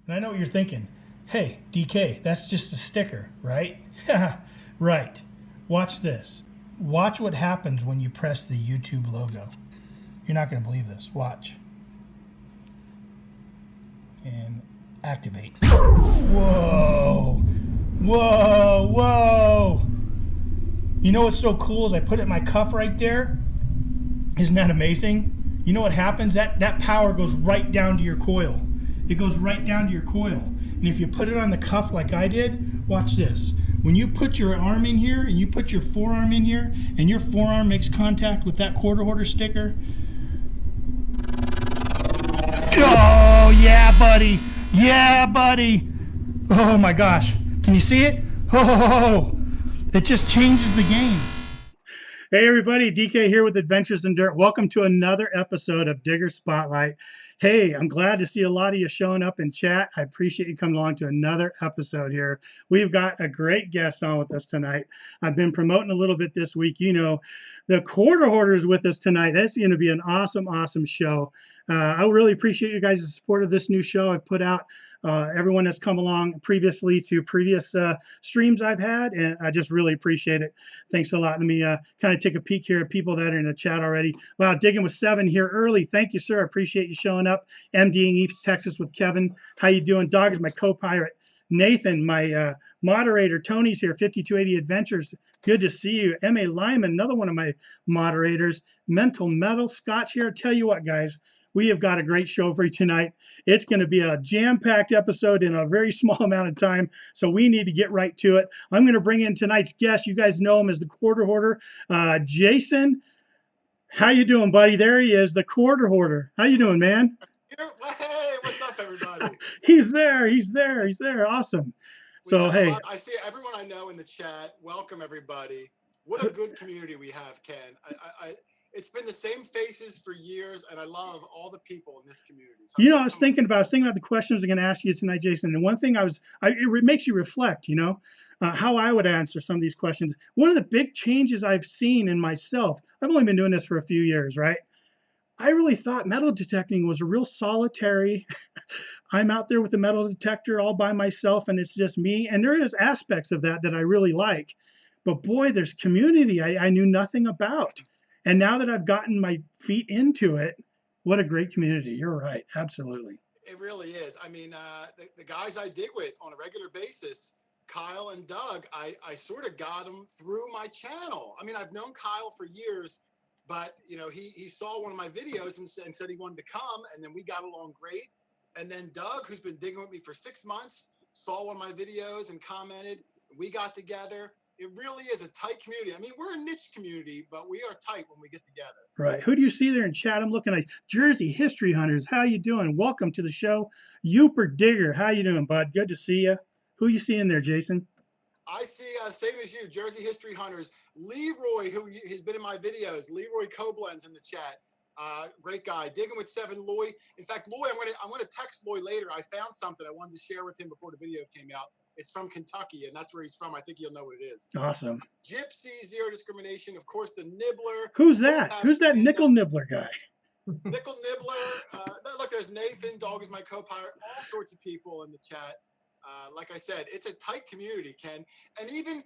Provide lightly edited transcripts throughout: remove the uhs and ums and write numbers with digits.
And I know what you're thinking. Hey, DK, that's just a sticker, right? Right. Watch this. Watch what happens when you press the YouTube logo. You're not going to believe this. Watch. And activate. Whoa. Whoa. Whoa. You know what's so cool is I put it in my cuff right there. Isn't that amazing? You know what happens? That power goes right down to your coil. It goes right down to your coil. And if you put it on the cuff like I did, watch this. When you put your arm in here and you put your forearm in here and your forearm makes contact with that quarter hoarder sticker. Oh, yeah, buddy. Yeah, buddy. Oh, my gosh. Can you see it? Oh, it just changes the game. Hey everybody, DK here with Adventures in Dirt. Welcome to another episode of Digger Spotlight. Hey, I'm glad to see a lot of you showing up in chat. I appreciate you coming along to another episode here. We've got a great guest on with us tonight. I've been promoting a little bit this week. You know, the Quarter Hoarder is with us tonight. That's going to be an awesome show. I really appreciate you guys' support of this new show I've put out. Everyone that's come along previously to previous streams I've had, and I just really appreciate it. Thanks a lot. Let me kind of take a peek here at people that are in the chat already. Wow, Digging with 7 here early. Thank you, sir. I appreciate you showing up. MDing East Texas with Kevin. How you doing? Dog is my co-pirate. Nathan, my moderator. Tony's here, 5280 Adventures. Good to see you. M.A. Lyman, another one of my moderators. Mental Metal. Scott's here. Tell you what, guys. We have got a great show for you tonight. It's going to be a jam-packed episode in a very small amount of time, so we need to get right to it. I'm going to bring in tonight's guest. You guys know him as the Quarter Hoarder. Jason, how you doing, buddy? There he is, the Quarter Hoarder. How you doing, man? Hey, what's up, everybody? He's there. Awesome. So, hey. I see everyone I know in the chat. Welcome, everybody. What a good community we have, Ken. It's been the same faces for years, and I love all the people in this community. So you know, I was thinking about the questions I'm going to ask you tonight, Jason. And one thing it makes you reflect, you know, how I would answer some of these questions. One of the big changes I've seen in myself, I've only been doing this for a few years, right? I really thought metal detecting was a real solitary. I'm out there with a metal detector all by myself, and it's just me. And there is aspects of that I really like. But boy, there's community I knew nothing about. And now that I've gotten my feet into it, what a great community. You're right. Absolutely. It really is. I mean, the guys I dig with on a regular basis, Kyle and Doug, I sort of got them through my channel. I mean, I've known Kyle for years, but, you know, he saw one of my videos and said he wanted to come, and then we got along great. And then Doug, who's been digging with me for 6 months, saw one of my videos and commented. We got together. It really is a tight community. I mean, we're a niche community, but we are tight when we get together. Right. Who do you see there in chat? I'm looking at Jersey History Hunters. How you doing? Welcome to the show. Youper Digger. How you doing, bud? Good to see you. Who you seeing there, Jason? I see, same as you, Jersey History Hunters. Leroy, who has been in my videos. Leroy Koblenz in the chat. Great guy. Digging with 7, Loy. In fact, Loy, I'm gonna text Loy later. I found something I wanted to share with him before the video came out. It's from Kentucky, and that's where he's from. I think you'll know what it is. Awesome. Gypsy, Zero Discrimination. Of course, the Nibbler. Who's that? Who's that Nickel Nibbler guy? Nickel Nibbler. Look, there's Nathan. Dog is my co-pilot. All sorts of people in the chat. Like I said, it's a tight community, Ken. And even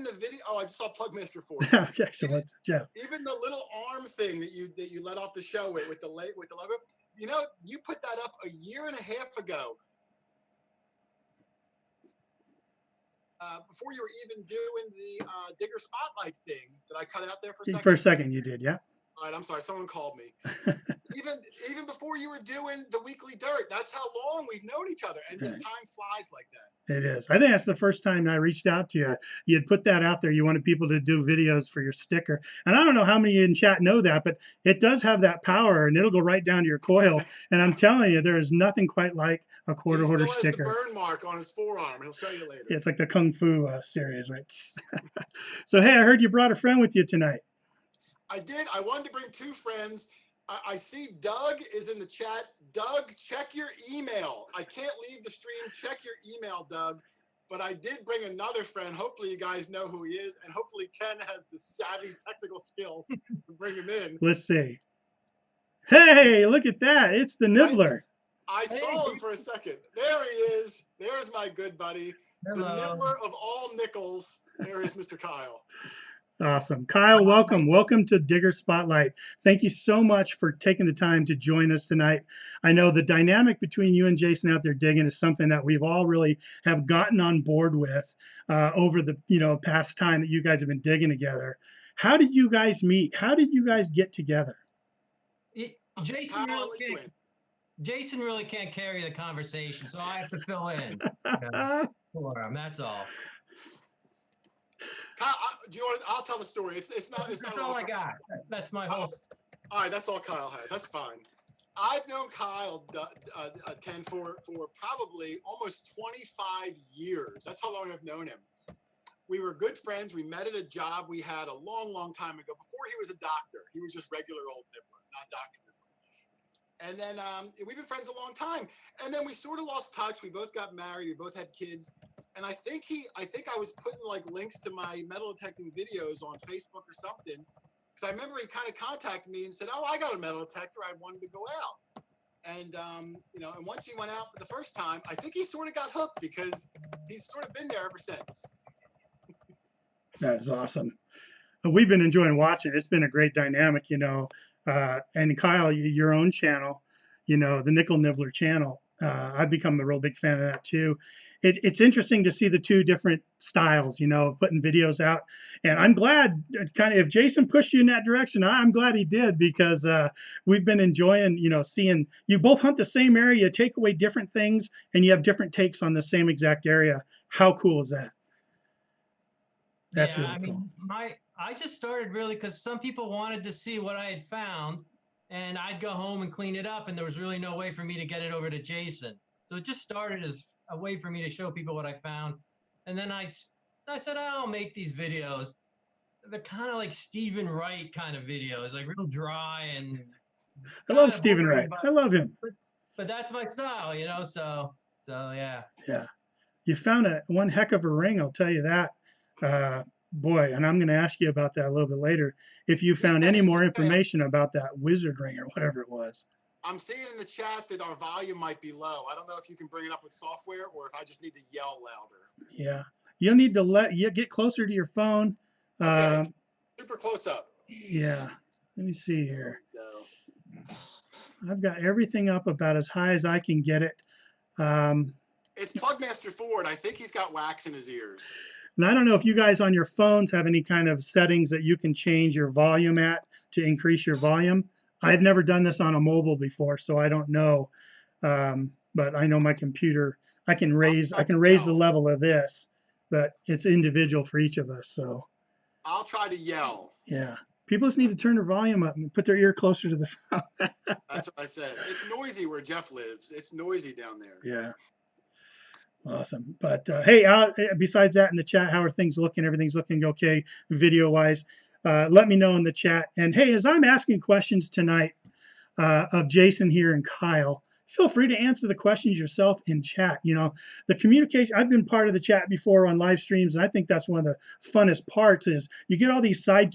the video. Oh, I just saw Plugmaster 4. Okay, so let's Jeff. Even the little arm thing that you let off the show with the logo. You know, you put that up a year and a half ago. Before you were even doing the Digger Spotlight thing that I cut out there for a second. For a second, you did, yeah. All right, I'm sorry. Someone called me. even before you were doing the Weekly Dirt, that's how long we've known each other, and this time flies like that. It is. I think that's the first time I reached out to you. You had put that out there. You wanted people to do videos for your sticker, and I don't know how many in chat know that, but it does have that power, and it'll go right down to your coil. And I'm telling you, there is nothing quite like a Quarter Hoarder sticker. He still has the burn mark on his forearm. He'll show you later. Yeah, it's like the Kung Fu series, right? So, hey, I heard you brought a friend with you tonight. I did. I wanted to bring 2 friends. I see Doug is in the chat. Doug, check your email. I can't leave the stream. Check your email, Doug. But I did bring another friend. Hopefully you guys know who he is, and hopefully Ken has the savvy technical skills to bring him in. Let's see. Hey, look at that. It's the Nibbler. I saw him for a second. There he is. There's my good buddy. Hello. The nibbler of all nickels. There is Mr. Kyle. Awesome. Kyle, welcome. Welcome to Digger Spotlight. Thank you so much for taking the time to join us tonight. I know the dynamic between you and Jason out there digging is something that we've all really have gotten on board with over the past time that you guys have been digging together. How did you guys meet? How did you guys get together? Jason really can't carry the conversation, so I have to fill in for him. That's all. Kyle, I'll tell the story. It's not. That's all I got. That's my whole. All right, that's all Kyle has. That's fine. I've known Kyle, Ken, for probably almost 25 years. That's how long I've known him. We were good friends. We met at a job we had a long, long time ago. Before he was a doctor, he was just regular old Nibbler, not Dr. Nibbler. And then we've been friends a long time. And then we sort of lost touch. We both got married. We both had kids. And I think I was putting like links to my metal detecting videos on Facebook or something. Because I remember he kind of contacted me and said, "Oh, I got a metal detector. I wanted to go out." And and once he went out the first time, I think he sort of got hooked because he's sort of been there ever since. That is awesome. We've been enjoying watching. It's been a great dynamic, and Kyle, your own channel, the Nickel Nibbler channel. I've become a real big fan of that too. It's interesting to see the two different styles, putting videos out. And I'm glad, if Jason pushed you in that direction, I'm glad he did, because we've been enjoying, seeing you both hunt the same area, you take away different things, and you have different takes on the same exact area. How cool is that? That's really cool. I just started really because some people wanted to see what I had found, and I'd go home and clean it up, and there was really no way for me to get it over to Jason. So it just started as a way for me to show people what I found. And then I said, I'll make these videos. They're kind of like Stephen Wright kind of videos, like real dry. And I love Stephen Wright. I love him. But that's my style, so yeah. Yeah. You found one heck of a ring, I'll tell you that. Boy, and I'm going to ask you about that a little bit later. If you found any more information about that wizard ring or whatever it was. I'm seeing in the chat that our volume might be low. I don't know if you can bring it up with software or if I just need to yell louder. Yeah. You'll need to get closer to your phone. Okay. Super close up. Yeah. Let me see here. I've got everything up about as high as I can get it. It's Plugmaster 4, and I think he's got wax in his ears. And I don't know if you guys on your phones have any kind of settings that you can change your volume at to increase your volume. I've never done this on a mobile before, so I don't know. But I know my computer, I can raise the level of this, but it's individual for each of us. So I'll try to yell. Yeah. People just need to turn their volume up and put their ear closer to the phone. That's what I said. It's noisy where Jeff lives. It's noisy down there. Yeah. Awesome. But hey, besides that, in the chat, how are things looking? Everything's looking okay video wise. Let me know in the chat. And hey, as I'm asking questions tonight of Jason here and Kyle, feel free to answer the questions yourself in chat. The communication, I've been part of the chat before on live streams, and I think that's one of the funnest parts is you get all these side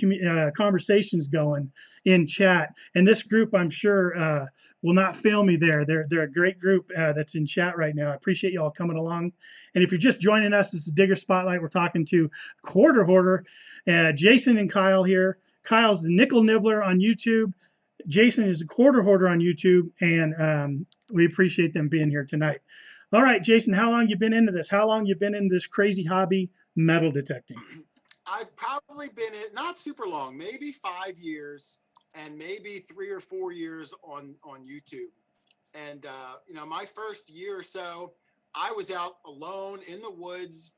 conversations going in chat. And this group, I'm sure, will not fail me there. They're a great group that's in chat right now. I appreciate you all coming along. And if you're just joining us, this is Digger Spotlight. We're talking to Quarter Hoarder, Jason and Kyle here. Kyle's the Nickel Nibbler on YouTube. Jason is a Quarter Hoarder on YouTube, and we appreciate them being here tonight. All right, Jason, how long you been into this? How long you been in this crazy hobby, metal detecting? I've probably been in not super long, maybe 5 years, and maybe 3 or 4 years on YouTube. And my first year or so, I was out alone in the woods,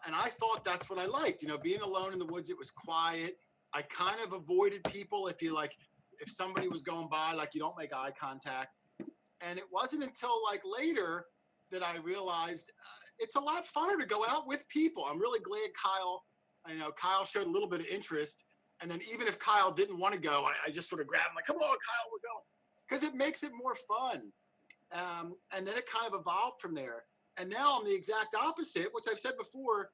and I thought that's what I liked. Being alone in the woods, it was quiet. I kind of avoided people if somebody was going by, you don't make eye contact. And it wasn't until later that I realized it's a lot funner to go out with people. I'm really glad Kyle showed a little bit of interest. And then even if Kyle didn't want to go, I just sort of grabbed him come on, Kyle, we're going. Because it makes it more fun. And then it kind of evolved from there. And now I'm the exact opposite, which I've said before,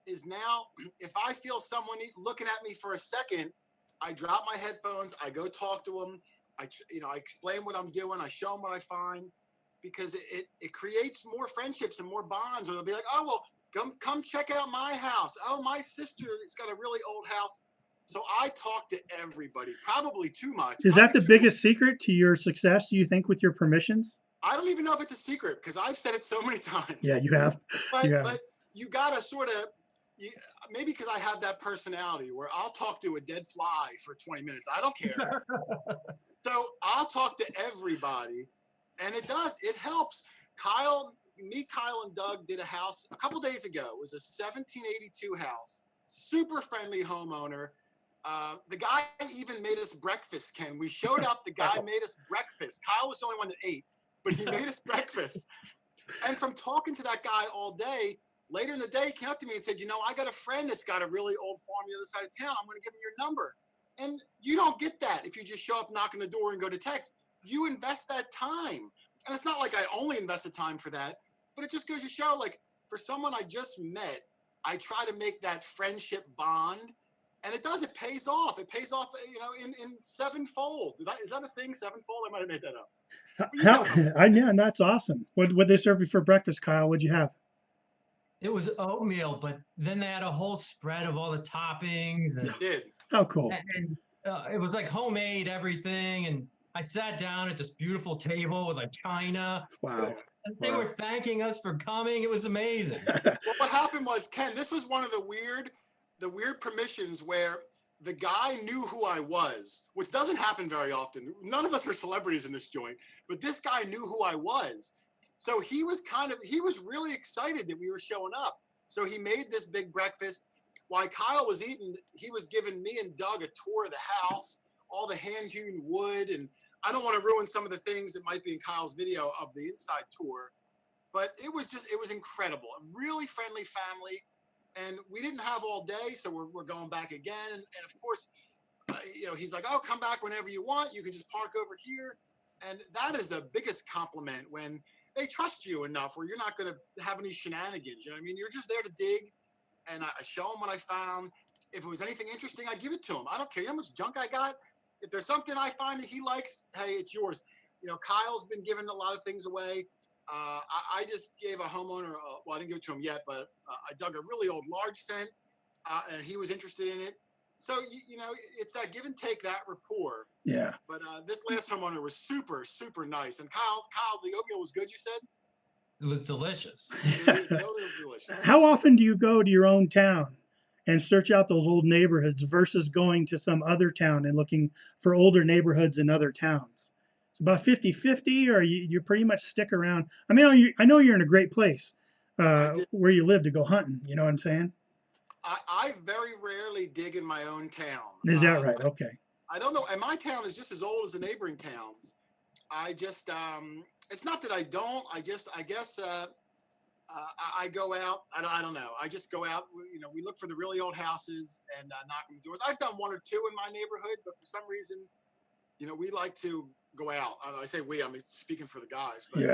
is now if I feel someone looking at me for a second, I drop my headphones, I go talk to them, I explain what I'm doing, I show them what I find, because it creates more friendships and more bonds. Or they'll be like, oh, well, come check out my house. Oh, my sister has got a really old house. So I talk to everybody, probably too much. Is that the biggest secret to your success, do you think, with your permissions? I don't even know if it's a secret because I've said it so many times. Yeah, you have. But you got to sort of, maybe because I have that personality where I'll talk to a dead fly for 20 minutes. I don't care. So I'll talk to everybody, and it helps. Kyle and Doug did a house a couple days ago. It was a 1782 house, super friendly homeowner. The guy even made us breakfast, Ken. We showed up, the guy made us breakfast. Kyle was the only one that ate, but he made us breakfast. And from talking to that guy all day, later in the day, he came up to me and said, I got a friend that's got a really old farm on the other side of town. I'm going to give him your number. And you don't get that if you just show up, knock on the door, and go to text. You invest that time. And it's not like I only invest the time for that, but it just goes to show, like, for someone I just met, I try to make that friendship bond. And it does. It pays off. It pays off, in sevenfold. Is that a thing? Sevenfold? I might have made that up. Yeah, and that's awesome. What they serve you for breakfast, Kyle? What'd you have? It was oatmeal, but then they had a whole spread of all the toppings. And, it did. Oh, cool. And it was like homemade everything. And I sat down at this beautiful table with like china. Wow. And they were thanking us for coming. It was amazing. Well, what happened was, Ken, this was one of the weird permissions where the guy knew who I was, which doesn't happen very often. None of us are celebrities in this joint, but this guy knew who I was. So he was really excited that we were showing up. So he made this big breakfast. While Kyle was eating, he was giving me and Doug a tour of the house, all the hand-hewn wood. And I don't want to ruin some of the things that might be in Kyle's video of the inside tour, but it was incredible. A really friendly family. And we didn't have all day, so we're going back again. And of course, he's like, oh, come back whenever you want. You can just park over here. And that is the biggest compliment, when they trust you enough where you're not going to have any shenanigans. You know what I mean? You're just there to dig. And I show them what I found. If it was anything interesting, I give it to him. I don't care how much junk I got. If there's something I find that he likes, hey, it's yours. Kyle's been giving a lot of things away. I just gave a homeowner, well, I didn't give it to him yet, but I dug a really old large scent, and he was interested in it. So, it's that give and take, that rapport. Yeah. But this last homeowner was super, super nice. And Kyle, the oatmeal was good, you said? It was delicious. It was delicious. How often do you go to your own town and search out those old neighborhoods versus going to some other town and looking for older neighborhoods in other towns? It's about 50-50, or you pretty much stick around. I mean, I know you're in a great place where you live to go hunting. You know what I'm saying? I very rarely dig in my own town. Is that right? Okay. I don't know. And my town is just as old as the neighboring towns. I just, it's not that I don't. I guess I go out. I don't know. I just go out. We look for the really old houses and knock on the doors. I've done one or two in my neighborhood, but for some reason, we like to go out. I say we. I'm speaking for the guys. But,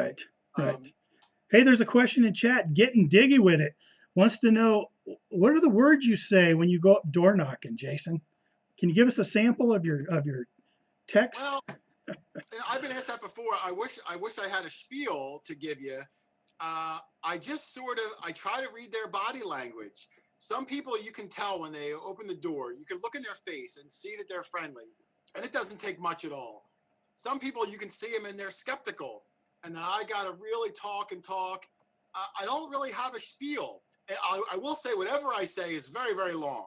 right. Hey, there's a question in chat. Getting diggy with it. Wants to know, what are the words you say when you go up door knocking, Jason? Can you give us a sample of your text? Well, I've been asked that before. I wish I had a spiel to give you. I try to read their body language. Some people you can tell when they open the door. You can look in their face and see that they're friendly, and it doesn't take much at all. Some people you can see them and they're skeptical, and then I got to really talk and talk. I don't really have a spiel. I will say whatever I say is very, very long.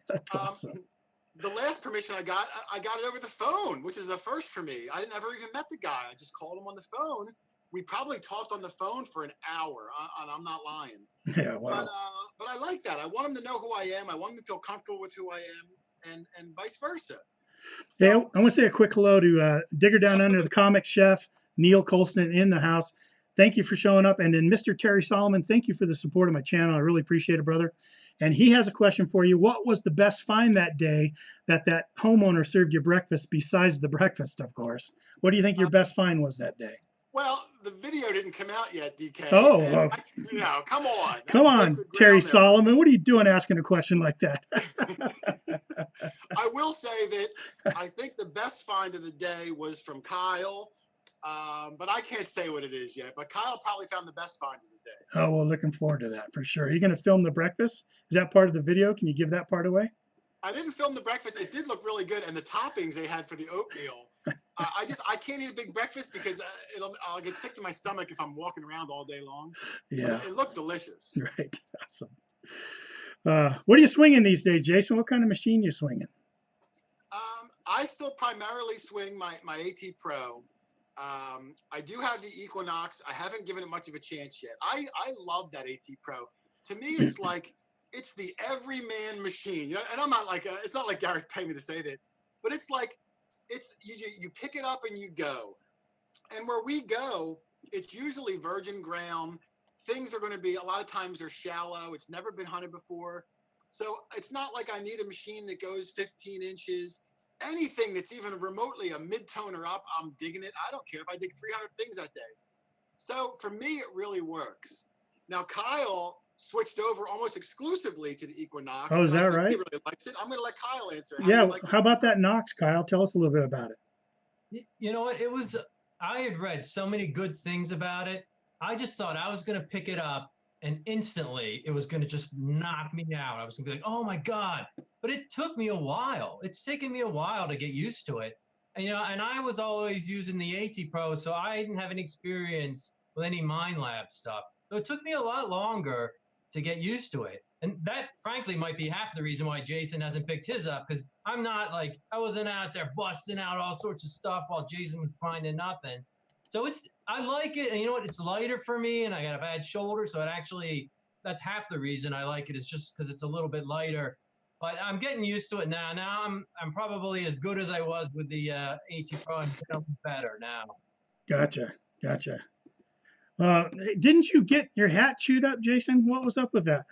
That's awesome. The last permission I got it over the phone, which is the first for me. I never even met the guy. I just called him on the phone. We probably talked on the phone for an hour, and I'm not lying. Yeah, wow. But I like that. I want him to know who I am. I want him to feel comfortable with who I am, and vice versa. So, hey, I want to say a quick hello to Digger Down Under, the comic chef, Neil Colston in the house. Thank you for showing up. And then Mr. Terry Solomon, thank you for the support of my channel. I really appreciate it, brother. And he has a question for you. What was the best find that day that homeowner served you breakfast, besides the breakfast, of course? What do you think your best find was that day? Well, the video didn't come out yet, DK. Oh, well, come on. Come on, Terry Solomon. What are you doing asking a question like that? I will say that I think the best find of the day was from Kyle, but I can't say what it is yet. But Kyle probably found the best find of the day. Oh, well, looking forward to that for sure. Are you going to film the breakfast? Is that part of the video? Can you give that part away? I didn't film the breakfast. It did look really good, and the toppings they had for the oatmeal. I can't eat a big breakfast because I'll get sick to my stomach if I'm walking around all day long. Yeah, but it looked delicious. Right, awesome. What are you swinging these days, Jason? What kind of machine you swinging? I still primarily swing my AT Pro. I do have the Equinox. I haven't given it much of a chance yet. I love that AT Pro. To me, it's like it's the everyman machine. And I'm not like it's not like Garrett paid me to say that, but it's like you pick it up and you go. And where we go, it's usually virgin ground. Things are going to be a lot of times they're shallow. It's never been hunted before, so it's not like I need a machine that goes 15 inches. Anything that's even remotely a mid-tone or up, I'm digging it. I don't care if I dig 300 things that day. So for me, it really works. Now, Kyle switched over almost exclusively to the Equinox. Oh, is that right? He really likes it. I'm going to let Kyle answer. How about that Nox, Kyle? Tell us a little bit about it. You know what? I had read so many good things about it. I just thought I was going to pick it up and instantly it was going to just knock me out. I was going to be like, oh my God. But it took me a while. It's taken me a while to get used to it. And, and I was always using the AT Pro, so I didn't have any experience with any Mind Lab stuff. So it took me a lot longer to get used to it. And that, frankly, might be half the reason why Jason hasn't picked his up, because I'm not like, I wasn't out there busting out all sorts of stuff while Jason was finding nothing. So I like it. And you know what? It's lighter for me, and I got a bad shoulder. So that's half the reason I like it, is just because it's a little bit lighter. But I'm getting used to it now. Now I'm probably as good as I was with the AT Pro. I'm better now. Gotcha. Didn't you get your hat chewed up, Jason? What was up with that?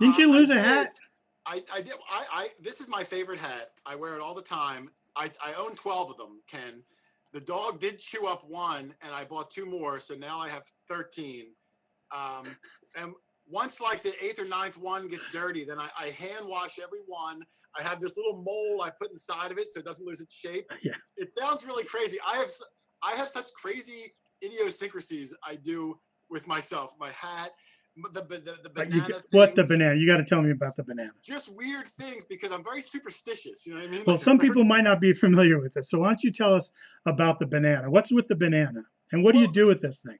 Didn't you lose a hat? I did. This is my favorite hat. I wear it all the time. I own 12 of them, Ken. The dog did chew up one, and I bought 2 more, so now I have 13. And once like the 8th or 9th one gets dirty, then I hand wash every one. I have this little mold I put inside of it so it doesn't lose its shape. Yeah. It sounds really crazy. I have such crazy idiosyncrasies I do with myself. My hat, the banana. What the banana? You got to tell me about the banana. Just weird things because I'm very superstitious. You know what I mean? Well, like some people might not be familiar with this. So why don't you tell us about the banana? What's with the banana? And what do you do with this thing?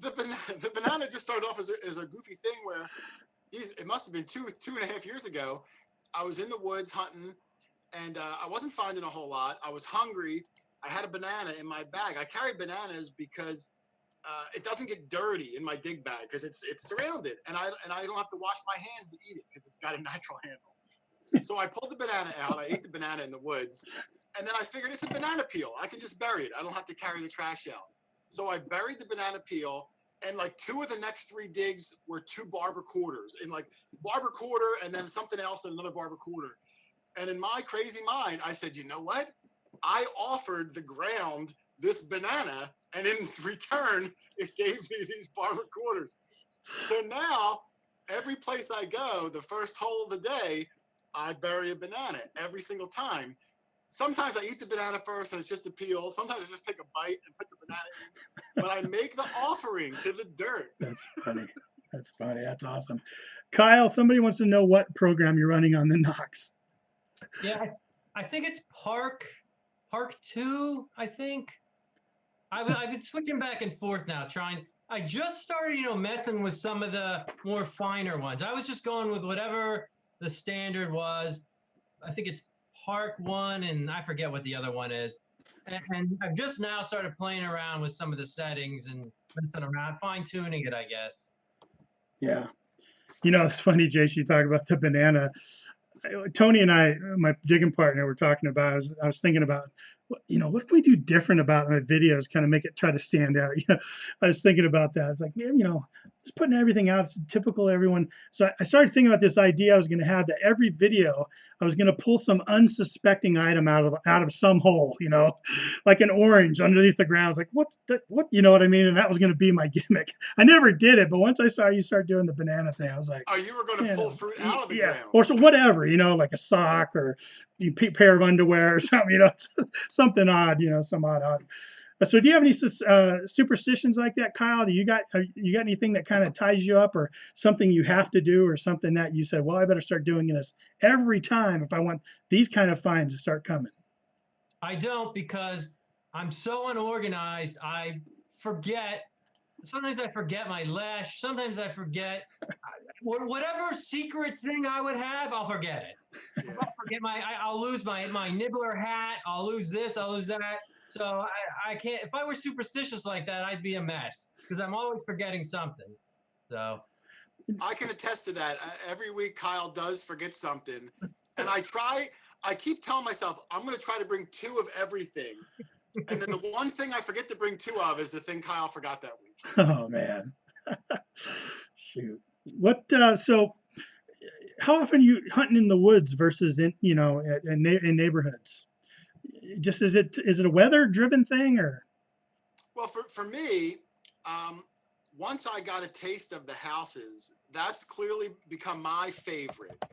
The banana just started off as a goofy thing where it must have been 2.5 years ago. I was in the woods hunting, and I wasn't finding a whole lot. I was hungry. I had a banana in my bag. I carry bananas because it doesn't get dirty in my dig bag because it's surrounded, and I don't have to wash my hands to eat it because it's got a natural handle. So I pulled the banana out. I ate the banana in the woods, and then I figured it's a banana peel. I can just bury it. I don't have to carry the trash out. So I buried the banana peel, and like 2 of the next 3 digs were 2 barber quarters, and like barber quarter and then something else and another barber quarter. And in my crazy mind, I said, you know what? I offered the ground this banana, and in return, it gave me these barber quarters. So now, every place I go, the first hole of the day, I bury a banana every single time. Sometimes I eat the banana first and it's just a peel. Sometimes I just take a bite and put the banana in. But I make the offering to the dirt. That's funny. That's awesome. Kyle, somebody wants to know what program you're running on the Nox. Yeah, I think it's Park 2, I think. I've been switching back and forth now, I just started, messing with some of the more finer ones. I was just going with whatever the standard was. I think it's Park 1, and I forget what the other one is. And I've just now started playing around with some of the settings and messing around, fine-tuning it, I guess. Yeah. It's funny, Jason, you talk about the banana. Tony and I, my digging partner, were talking about, I was thinking about what can we do different about my videos, kind of make it try to stand out? I was thinking about that. It's like, man, just putting everything out. It's typical everyone. So I started thinking about this idea I was going to have, that every video I was going to pull some unsuspecting item out of some hole, like an orange underneath the ground. It's like, what, you know what I mean? And that was going to be my gimmick. I never did it, but once I saw you start doing the banana thing, I was like, oh, you were going to pull fruit out of the ground. or so whatever, like a sock or a pair of underwear or something, something odd, some odd. So do you have any superstitions like that, Kyle? You got anything that kind of ties you up, or something you have to do, or something that you said, well, I better start doing this every time if I want these kind of finds to start coming? I don't, because I'm so unorganized. I forget. Sometimes I forget my lash. Sometimes I forget whatever secret thing I would have. I'll forget it. I'll lose my Nibbler hat. I'll lose this. I'll lose that. So I can't. If I were superstitious like that, I'd be a mess, because I'm always forgetting something. So I can attest to that. Every week, Kyle does forget something, and I keep telling myself I'm going to try to bring 2 of everything, and then the one thing I forget to bring 2 of is the thing Kyle forgot that week. Oh man, shoot. So how often are you hunting in the woods versus in neighborhoods? Just is it a weather driven thing, or? Well, for me, once I got a taste of the houses, that's clearly become my favorite.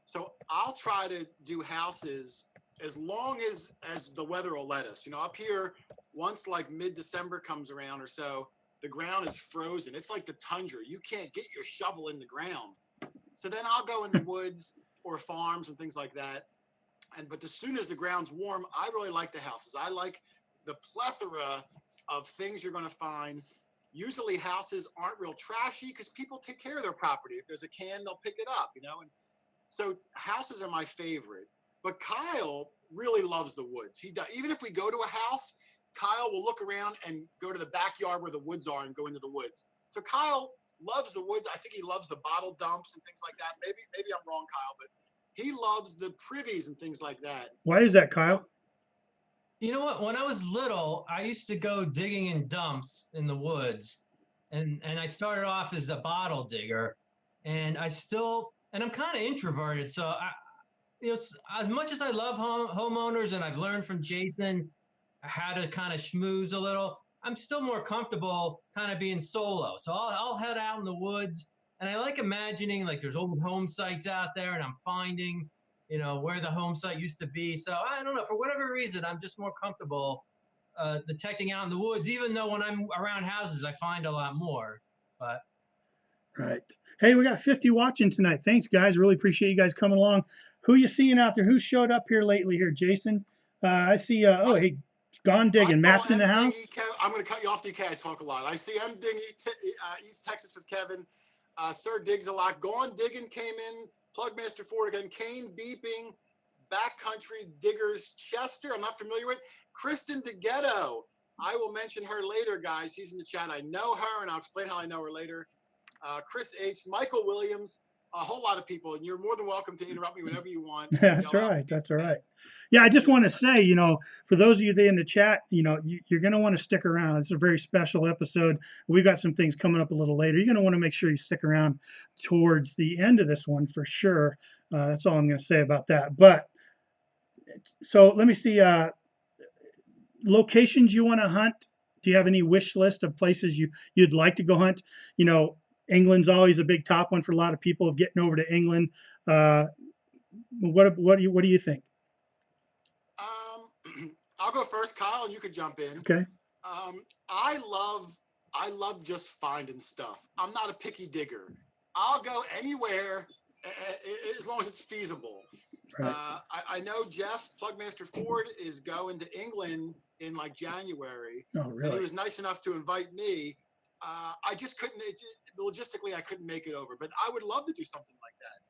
So I'll try to do houses as long as the weather will let us. Up here, once like mid-December comes around or so, the ground is frozen. It's like the tundra. You can't get your shovel in the ground. So then I'll go in the woods or farms and things like that. But as soon as the ground's warm, I really like the houses. I like the plethora of things you're going to find. Usually houses aren't real trashy because people take care of their property. If there's a can, they'll pick it up, And so houses are my favorite. But Kyle really loves the woods. He does. Even if we go to a house, Kyle will look around and go to the backyard where the woods are and go into the woods. So Kyle loves the woods. I think he loves the bottle dumps and things like that. Maybe I'm wrong, Kyle, but he loves the privies and things like that. Why is that, Kyle? You know what? When I was little, I used to go digging in dumps in the woods, and I started off as a bottle digger, and I'm kind of introverted, so as much as I love homeowners, and I've learned from Jason how to kind of schmooze a little, I'm still more comfortable kind of being solo. So I'll head out in the woods, and I like imagining like there's old home sites out there, and I'm finding, where the home site used to be. So I don't know, for whatever reason, I'm just more comfortable detecting out in the woods, even though when I'm around houses, I find a lot more. But right. Hey, we got 50 watching tonight. Thanks, guys. Really appreciate you guys coming along. Who you seeing out there? Who showed up here lately here, Jason? I see, hey, Gone Digging. Matt's in the house. I'm going to cut you off, DK. I talk a lot. I see M. Dingy, East Texas with Kevin. Sir Diggs a lot. Gone Digging came in. Plugmaster Ford again. Kane Beeping. Backcountry Diggers Chester. I'm not familiar with. Kristen DeGhetto. I will mention her later, guys. She's in the chat. I know her, and I'll explain how I know her later. Chris H. Michael Williams. A whole lot of people, and you're more than welcome to interrupt me whenever you want. That's right. That's all right. Yeah, I just want to say, for those of you there in the chat, you're going to want to stick around. It's a very special episode. We've got some things coming up a little later. You're going to want to make sure you stick around towards the end of this one for sure. That's all I'm going to say about that. But so let me see. Locations you want to hunt. Do you have any wish list of places you'd like to go hunt? England's always a big top one for a lot of people of getting over to England. What do you think? I'll go first, Kyle, and you could jump in. Okay. I love just finding stuff. I'm not a picky digger. I'll go anywhere as long as it's feasible. Right. I know Jeff Plugmaster Ford is going to England in like January. Oh, really? And he was nice enough to invite me. I just couldn't. Logistically, I couldn't make it over. But I would love to do something like that.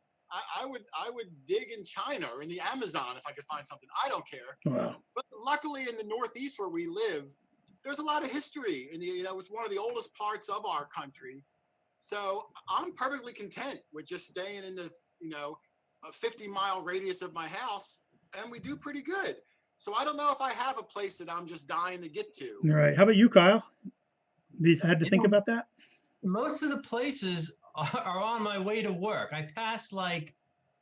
I would dig in China or in the Amazon if I could find something. I don't care. Wow. But luckily, in the Northeast where we live, there's a lot of history. It's one of the oldest parts of our country. So I'm perfectly content with just staying in the a 50-mile radius of my house, and we do pretty good. So I don't know if I have a place that I'm just dying to get to. All right. How about you, Kyle? Have you had to think about that? Most of the places are on my way to work. I pass like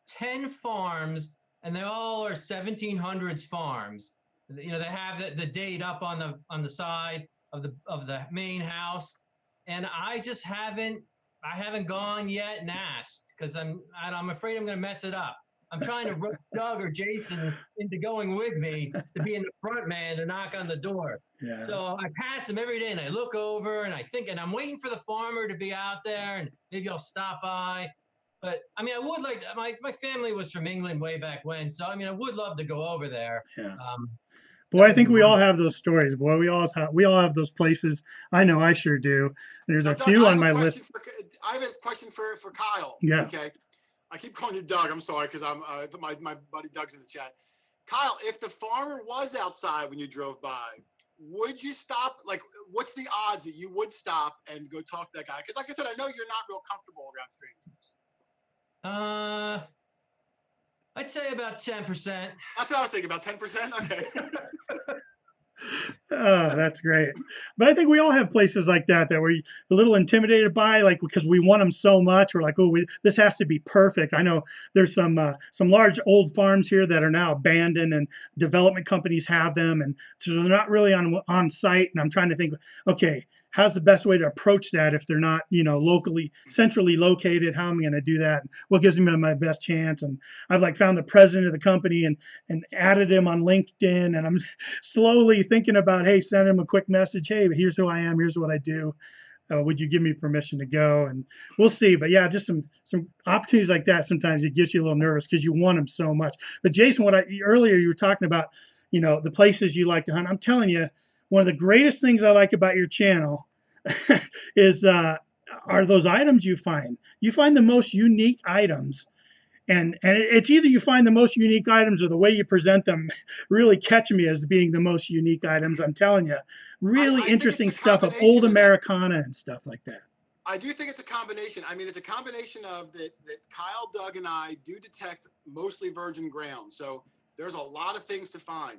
10 farms, and they all are 1700s farms. You know, they have the date up on the side of the main house, and I just haven't gone yet and asked because I'm afraid I'm going to mess it up. I'm trying to rope Doug or Jason into going with me to be in the front man to knock on the door. Yeah. So I pass them every day and I look over and I think, and I'm waiting for the farmer to be out there and maybe I'll stop by. But I mean, I would like, my family was from England way back when. So, I mean, I would love to go over there. Yeah. Boy, I think we all have those stories. Boy, we all have those places. I know I sure do. There's a few on my list. I have a question for Kyle. Yeah. Okay. I keep calling you Doug. I'm sorry because I'm my buddy Doug's in the chat. Kyle, if the farmer was outside when you drove by, would you stop? Like, what's the odds that you would stop and go talk to that guy? Because, like I said, I know you're not real comfortable around strangers. I'd say about 10%. That's what I was thinking, about 10%. Okay. Oh, that's great. But I think we all have places like that we're a little intimidated by, like, because we want them so much. We're like, oh, this has to be perfect. I know there's some large old farms here that are now abandoned, and development companies have them, and so they're not really on site. And I'm trying to think, okay, how's the best way to approach that if they're not, centrally located? How am I going to do that? What gives me my best chance? And I've like found the president of the company and added him on LinkedIn, and I'm slowly thinking about, hey, send him a quick message. Hey, here's who I am. Here's what I do. Would you give me permission to go? And we'll see. But yeah, just some opportunities like that. Sometimes it gets you a little nervous because you want them so much. But Jason, earlier you were talking about, the places you like to hunt. I'm telling you, one of the greatest things I like about your channel is are those items you find. You find the most unique items, and it's either you find the most unique items or the way you present them really catch me as being the most unique items. I'm telling you, really interesting stuff of old Americana and stuff like that. I do think it's a combination. I mean, it's a combination of that Kyle, Doug, and I do detect mostly virgin ground. So there's a lot of things to find.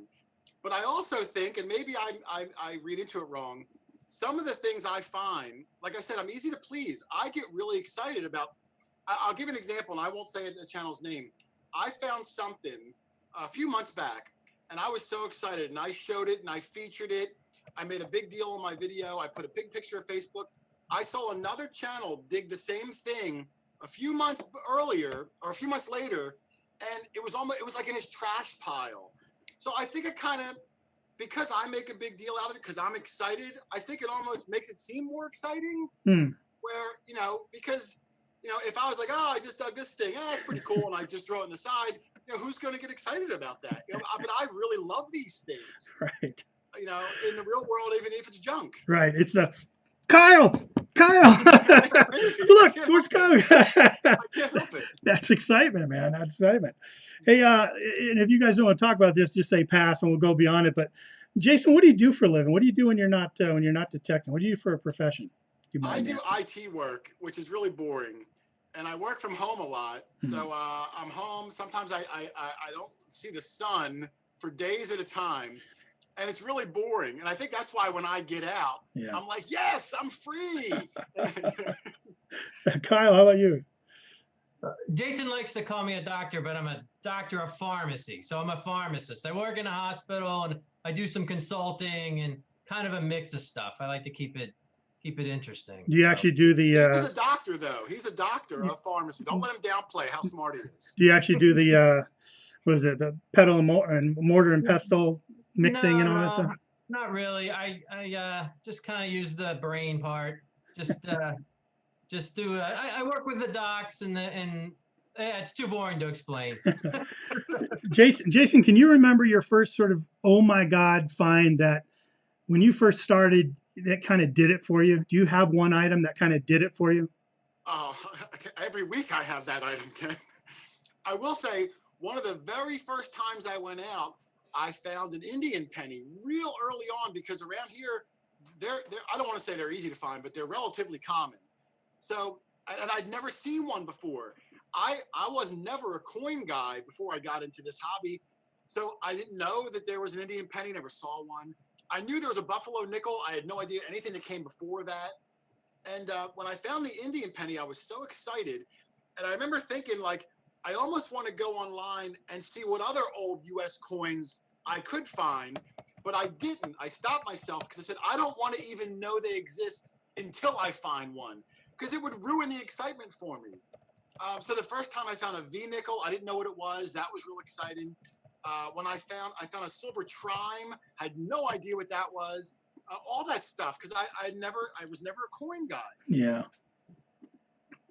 But I also think, and maybe I read into it wrong, some of the things I find, like I said, I'm easy to please. I get really excited about, I'll give an example, and I won't say the channel's name. I found something a few months back, and I was so excited, and I showed it, and I featured it. I made a big deal in my video. I put a big picture of Facebook. I saw another channel dig the same thing a few months earlier, or a few months later, and it was like in his trash pile. So I think it kind of, because I make a big deal out of it, because I'm excited, I think it almost makes it seem more exciting. Where, because, if I was like, oh, I just dug this thing, it's pretty cool, and I just throw it on the side, who's going to get excited about that? But I really love these things. Right. In the real world, even if it's junk. Right. It's the Kyle. Look, where's Kyle? I can't help it. That's excitement, man. That's excitement. Hey, and if you guys don't want to talk about this, just say pass, and we'll go beyond it. But Jason, what do you do for a living? What do you do when you're not detecting? What do you do for a profession? I do IT work, which is really boring, and I work from home a lot. So I'm home. Sometimes I don't see the sun for days at a time. And it's really boring. And I think that's why when I get out, I'm like, yes, I'm free. Kyle, how about you? Jason likes to call me a doctor, but I'm a doctor of pharmacy. So I'm a pharmacist. I work in a hospital, and I do some consulting and kind of a mix of stuff. I like to keep it interesting. Do you actually do the... He's a doctor, though. He's a doctor of pharmacy. Don't let him downplay how smart he is. Do you actually do the, the pedal and mortar and pestle mixing and all that stuff? Not really. I just kind of use the brain part. Just do. I work with the docs and it's too boring to explain. Jason, can you remember your first sort of oh my God find that when you first started that kind of did it for you? Do you have one item that kind of did it for you? Every week I have that item, Ken. I will say one of the very first times I went out, I found an Indian penny real early on, because around here, they're I don't want to say they're easy to find, but they're relatively common. So, and I'd never seen one before. I was never a coin guy before I got into this hobby. So I didn't know that there was an Indian penny, never saw one. I knew there was a buffalo nickel. I had no idea anything that came before that. And when I found the Indian penny, I was so excited. And I remember thinking, like, I almost want to go online and see what other old US coins I could find, but I didn't. I stopped myself because I said, I don't want to even know they exist until I find one, because it would ruin the excitement for me. So the first time I found a V nickel, I didn't know what it was. That was real exciting. When I found a silver trime, had no idea what that was. All that stuff, because I was never a coin guy. Yeah.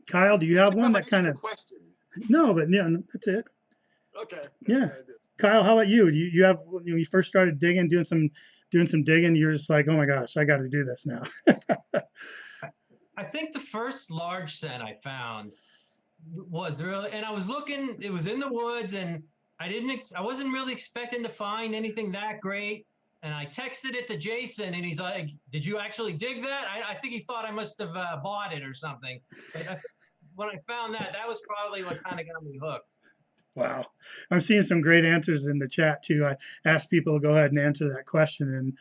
Kyle, do you have one that kind of? Question. No, but yeah, that's it. Okay. Yeah. Kyle, how about you? Do you have, when you first started digging, doing some digging, you're just like, oh my gosh, I got to do this now. I think the first large cent I found was really, and I was looking, it was in the woods, and I wasn't really expecting to find anything that great. And I texted it to Jason, and he's like, did you actually dig that? I think he thought I must have bought it or something. But when I found that, that was probably what kind of got me hooked. Wow. I'm seeing some great answers in the chat too. I asked people to go ahead and answer that question. And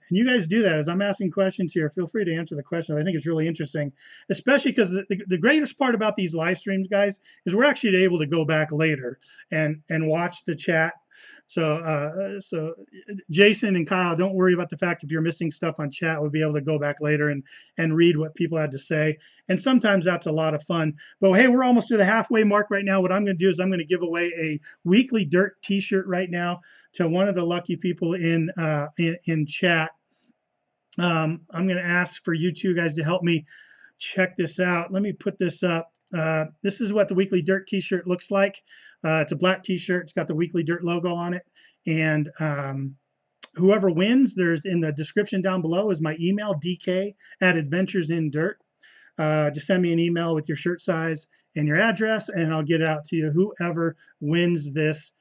you guys do that. As I'm asking questions here, feel free to answer the question. I think it's really interesting, especially because the greatest part about these live streams, guys, is we're actually able to go back later and watch the chat. So Jason and Kyle, don't worry about the fact if you're missing stuff on chat. We'll be able to go back later and read what people had to say. And sometimes that's a lot of fun. But hey, we're almost to the halfway mark right now. What I'm going to do is I'm going to give away a Weekly Dirt T-shirt right now to one of the lucky people in chat. I'm going to ask for you two guys to help me check this out. Let me put this up. This is what the Weekly Dirt T-shirt looks like. It's a black T-shirt. It's got the Weekly Dirt logo on it. And whoever wins, there's in the description down below is my email, dk@adventuresindirt. Just send me an email with your shirt size and your address, and I'll get it out to you. Whoever wins this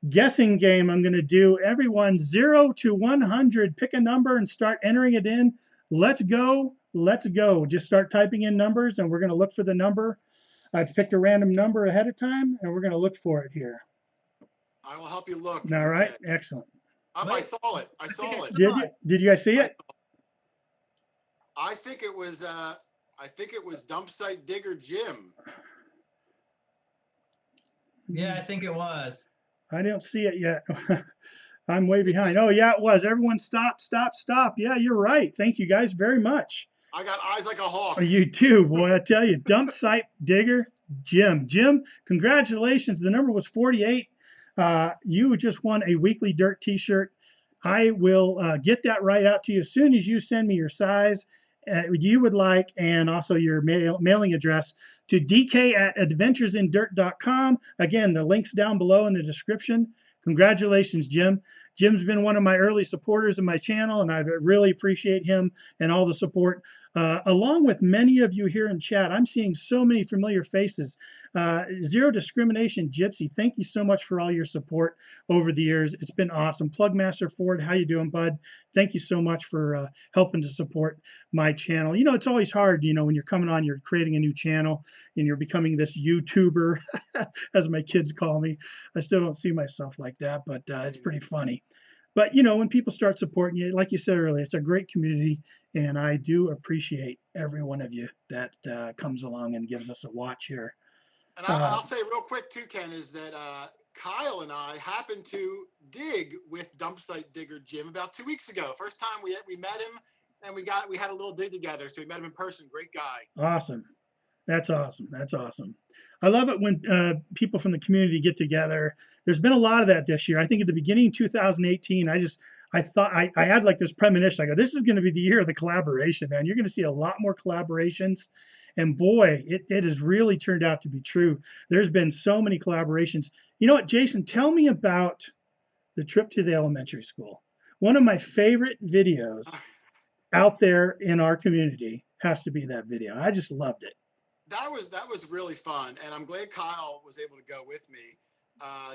guessing game, I'm going to do everyone 0 to 100. Pick a number and start entering it in. Let's go. Let's go. Just start typing in numbers, and we're going to look for the number. I've picked a random number ahead of time, and we're going to look for it here. I will help you look. All right. Excellent. I saw it. I saw it. Did you guys see it? I think it was Dump Site Digger Jim. Yeah, I think it was. I don't see it yet. I'm way behind. Oh, yeah, it was. Everyone stop. Yeah, you're right. Thank you guys very much. I got eyes like a hawk. You too, boy. I tell you, Dump Site Digger Jim. Jim, congratulations. The number was 48. You just won a Weekly Dirt T-shirt. I will get that right out to you as soon as you send me your size you would like, and also your mailing address to dk@adventuresindirt.com. Again, the link's down below in the description. Congratulations, Jim. Jim's been one of my early supporters of my channel, and I really appreciate him and all the support. Along with many of you here in chat, I'm seeing so many familiar faces. Zero Discrimination Gypsy, thank you so much for all your support over the years. It's been awesome. Plugmaster Ford, how you doing, bud? Thank you so much for helping to support my channel. You know, it's always hard, you know, when you're coming on, you're creating a new channel, and you're becoming this YouTuber, as my kids call me. I still don't see myself like that, but it's pretty funny. But, you know, when people start supporting you, like you said earlier, it's a great community, and I do appreciate every one of you that comes along and gives us a watch here. And I'll say real quick, too, Ken, is that Kyle and I happened to dig with Dump Site Digger Jim about 2 weeks ago. First time we met him, and we had a little dig together, so we met him in person. Great guy. Awesome. That's awesome. That's awesome. I love it when people from the community get together. There's been a lot of that this year. I think at the beginning of 2018, I thought I had like this premonition. I go, this is going to be the year of the collaboration, man. You're going to see a lot more collaborations. And boy, it has really turned out to be true. There's been so many collaborations. You know what, Jason, tell me about the trip to the elementary school. One of my favorite videos out there in our community has to be that video. I just loved it. That was really fun, and I'm glad Kyle was able to go with me.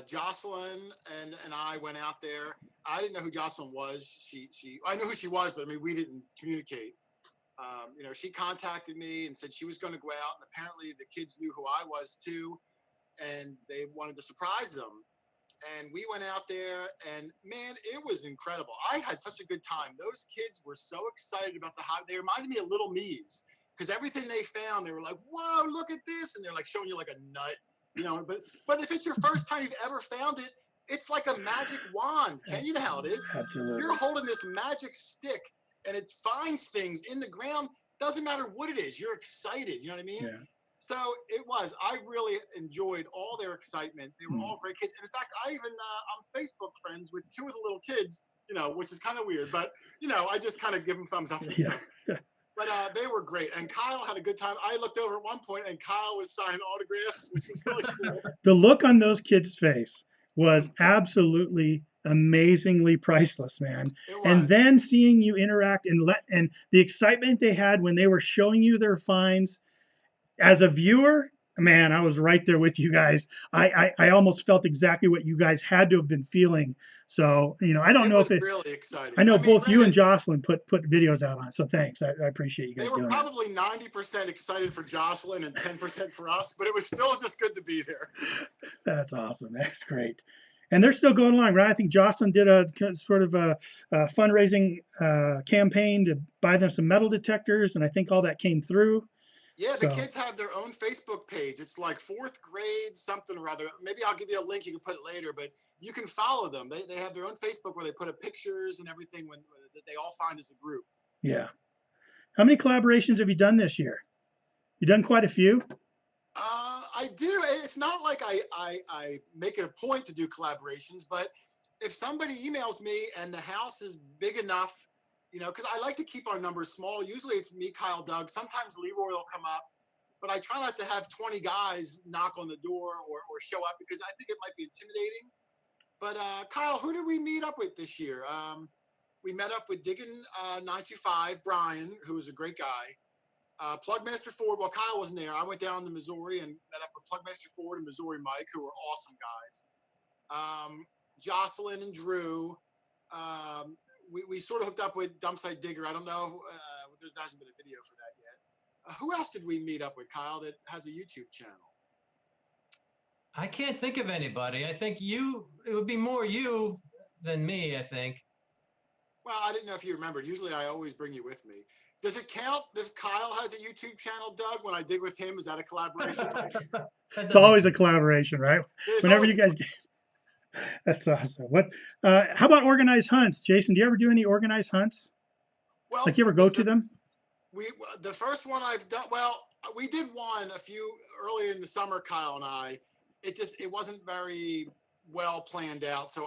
Jocelyn and I went out there. I didn't know who Jocelyn was. I knew who she was, but I mean, we didn't communicate. You know, she contacted me and said she was going to go out, and apparently the kids knew who I was too, and they wanted to surprise them. and we went out there, and man, it was incredible. I had such a good time. Those kids were so excited about the hobby. They reminded me of little me's, because everything they found, they were like, whoa, look at this. And they're like showing you like a nut, you know, but if it's your first time you've ever found it, it's like a magic wand. Ken, you know how it is. Absolutely. You're holding this magic stick and it finds things in the ground. Doesn't matter what it is. You're excited. You know what I mean? Yeah. So it was. I really enjoyed all their excitement. They were all great kids. And in fact, I even, I'm Facebook friends with 2 of the little kids, you know, which is kind of weird. But, you know, I just kind of give them thumbs up. And stuff. But they were great. And Kyle had a good time. I looked over at one point and Kyle was signing autographs, which was really cool. The look on those kids' face was absolutely amazingly priceless, man. And then seeing you interact and the excitement they had when they were showing you their finds as a viewer, man, I was right there with you guys. I almost felt exactly what you guys had to have been feeling. So, you know, I don't know if it really exciting. I know both you and Jocelyn put videos out on it. So thanks. I appreciate you guys doing that. They were probably 90% excited for Jocelyn and 10% for us, but it was still just good to be there. That's awesome. That's great. And they're still going along, right? I think Jocelyn did a sort of a fundraising campaign to buy them some metal detectors, and I think all that came through. Yeah, the kids have their own Facebook page. It's like 4th grade something or other. Maybe I'll give you a link. You can put it later, but you can follow them. They have their own Facebook where they put up pictures and everything that they all find as a group. Yeah. How many collaborations have you done this year? You done quite a few? I do. It's not like I make it a point to do collaborations, but if somebody emails me and the house is big enough, you know, because I like to keep our numbers small. Usually it's me, Kyle, Doug. Sometimes Leroy will come up, but I try not to have 20 guys knock on the door or show up because I think it might be intimidating. But Kyle, who did we meet up with this year? We met up with Diggin 925, Brian, who was a great guy. Plugmaster Ford, well, Kyle wasn't there. I went down to Missouri and met up with Plugmaster Ford and Missouri Mike, who were awesome guys. Jocelyn and Drew. We sort of hooked up with Dumpsite Digger. I don't know. There hasn't been a video for that yet. Who else did we meet up with, Kyle, that has a YouTube channel? I can't think of anybody. I think it would be more you than me, I think. Well, I didn't know if you remembered. Usually I always bring you with me. Does it count if Kyle has a YouTube channel, Doug? When I dig with him, is that a collaboration? It's always a collaboration, right? Whenever you guys get... That's awesome. How about organized hunts? Jason, do you ever do any organized hunts? Well, like you ever go to them? The first one I've done, well, we did one a few early in the summer, Kyle and I. It wasn't very well planned out, so